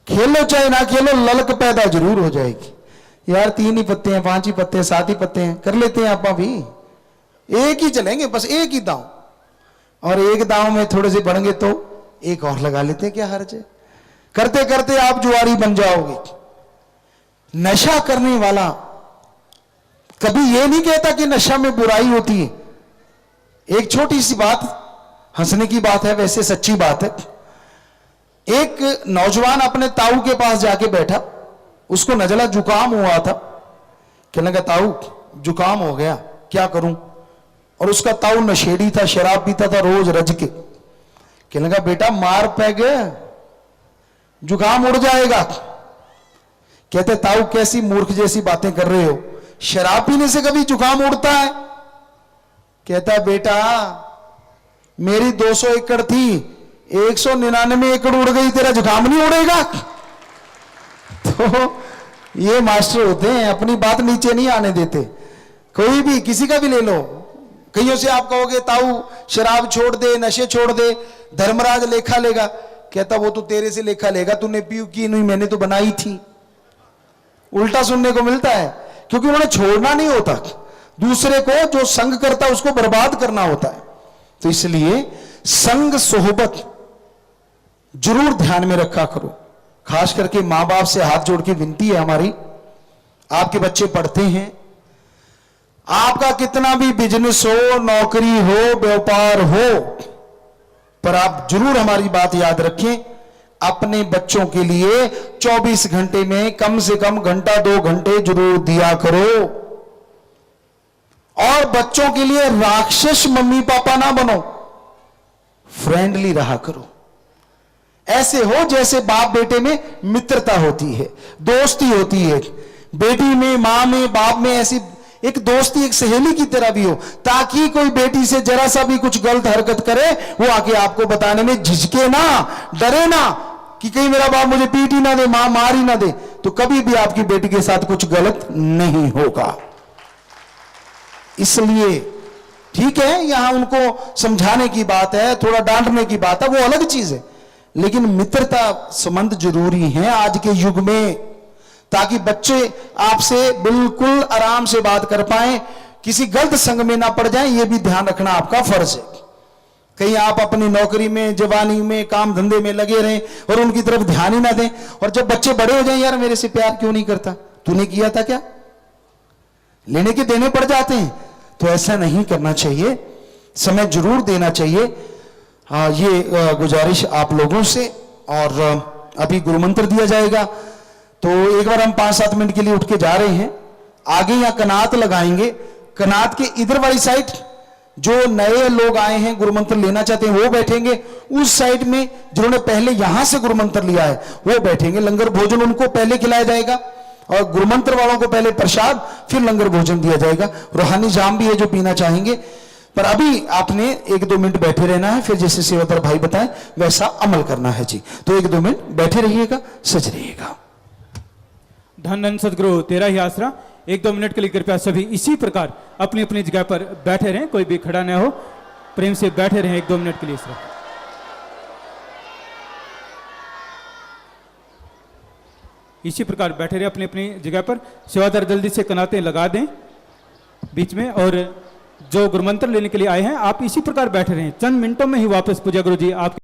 खेलो चाहे ना खेलो, ललक पैदा जरूर हो जाएगी। यार 3 ही पत्ते हैं, 5 ही पत्ते हैं, 7 ही पत्ते हैं, कर लेते हैं आप भी, एक ही चलेंगे, बस एक ही दांव। और एक दांव में थोड़े से बढ़ेंगे तो एक और लगा लेते हैं, क्या हर्ज है। करते करते आप जुआरी बन जाओगे। नशा करने वाला कभी यह नहीं कहता कि नशा में बुराई होती है। एक छोटी सी बात, हंसने की बात है, वैसे सच्ची बात है। एक नौजवान अपने ताऊ के पास जाके बैठा, उसको नजला जुकाम हुआ था। कहने लगा ताऊ जुकाम हो गया, क्या करूं। और उसका ताऊ नशेड़ी था, शराब पीता था रोज रज के। कहने लगा बेटा मार पैग, जुकाम उड़ जाएगा। कहते ताऊ कैसी मूर्ख जैसी बातें कर रहे हो, शराब पीने से कभी जुकाम उड़ता है। कहता बेटा मेरी 200 एकड़ थी, 199 एकड़ उड़ गई, तेरा जुकाम नहीं उड़ेगा। तो ये मास्टर होते हैं, अपनी बात नीचे नहीं आने देते। कोई भी किसी का भी ले लो, कईयों से आप कहोगे ताऊ शराब छोड़ दे, नशे छोड़ दे, धर्मराज लेखा लेगा। कहता वो तो तेरे से लेखा लेगा, तूने पी की नहीं, मैंने तो बनाई थी। उल्टा सुनने को मिलता है, क्योंकि उन्होंने छोड़ना नहीं होता, दूसरे को जो संग करता है उसको बर्बाद करना होता है। तो इसलिए संग सोहबत जरूर ध्यान में रखा करो। खास करके मां बाप से हाथ जोड़ के विनती है हमारी, आपके बच्चे पढ़ते हैं, आपका कितना भी बिजनेस हो, नौकरी हो, व्यापार हो, पर आप जरूर हमारी बात याद रखें, अपने बच्चों के लिए 24 घंटे में कम से कम घंटा 2 घंटे जरूर दिया करो। और बच्चों के लिए राक्षस मम्मी पापा ना बनो, फ्रेंडली रहा करो। ऐसे हो जैसे बाप बेटे में मित्रता होती है, दोस्ती होती है। बेटी में, मां में, बाप में ऐसी एक दोस्ती, एक सहेली की तरह भी हो, ताकि कोई बेटी से जरा सा भी कुछ गलत हरकत करे, वो आके आपको बताने में झिझके ना, डरे ना कि कहीं मेरा बाप मुझे पीट ही ना दे, मां मार ही ना दे। तो कभी भी आपकी बेटी के साथ कुछ गलत नहीं होगा। इसलिए ठीक है, यहां उनको समझाने की बात है, थोड़ा डांटने की बात है, वो अलग चीज है, लेकिन मित्रता संबंध जरूरी है आज के युग में, ताकि बच्चे आपसे बिल्कुल आराम से बात कर पाए, किसी गलत संग में ना पड़ जाएं। ये भी ध्यान रखना आपका फर्ज है। कहीं आप अपनी नौकरी में, जवानी में, काम धंधे में लगे रहें और उनकी तरफ ध्यान ही ना दें, और जब बच्चे बड़े हो जाएं, यार मेरे से प्यार क्यों नहीं करता, तूने किया था क्या, लेने के देने पड़ जाते हैं। तो ऐसा नहीं करना चाहिए, समय जरूर देना चाहिए। ये गुजारिश आप लोगों से। और अभी गुरु मंत्र दिया जाएगा, तो एक बार हम 5-7 मिनट के लिए उठ के जा रहे हैं। आगे यहां कनात लगाएंगे, कनात के इधर वाली साइड जो नए लोग आए हैं गुरु मंत्र लेना चाहते हैं वो बैठेंगे उस साइड में, जिन्होंने पहले यहां से गुरु मंत्र लिया है वो बैठेंगे। लंगर भोजन उनको पहले खिलाया जाएगा और गुरु मंत्र वालों को पहले प्रसाद फिर लंगर भोजन दिया जाएगा। रूहानी जाम भी है जो पीना चाहेंगे, पर अभी आपने 1-2 मिनट बैठे रहना है, फिर जैसे सेवादार भाई बताएं वैसा अमल करना है जी। तो 1-2 मिनट बैठे रहिएगा, सज रहिएगा। धन धन सदगुरु तेरा ही आसरा। 1-2 मिनट के लिए कृपया सभी इसी प्रकार अपनी अपनी जगह पर बैठे रहें, कोई भी खड़ा न हो, प्रेम से बैठे रहें 1-2 मिनट के लिए सिर्फ। इसी प्रकार बैठे रहे अपनी अपनी जगह पर। सेवादार जल्दी से कनाते लगा दें बीच में, और जो गुरुमंत्र लेने के लिए आए हैं आप इसी प्रकार बैठे रहें। चंद मिनटों में ही वापस पूजा गुरु जी आप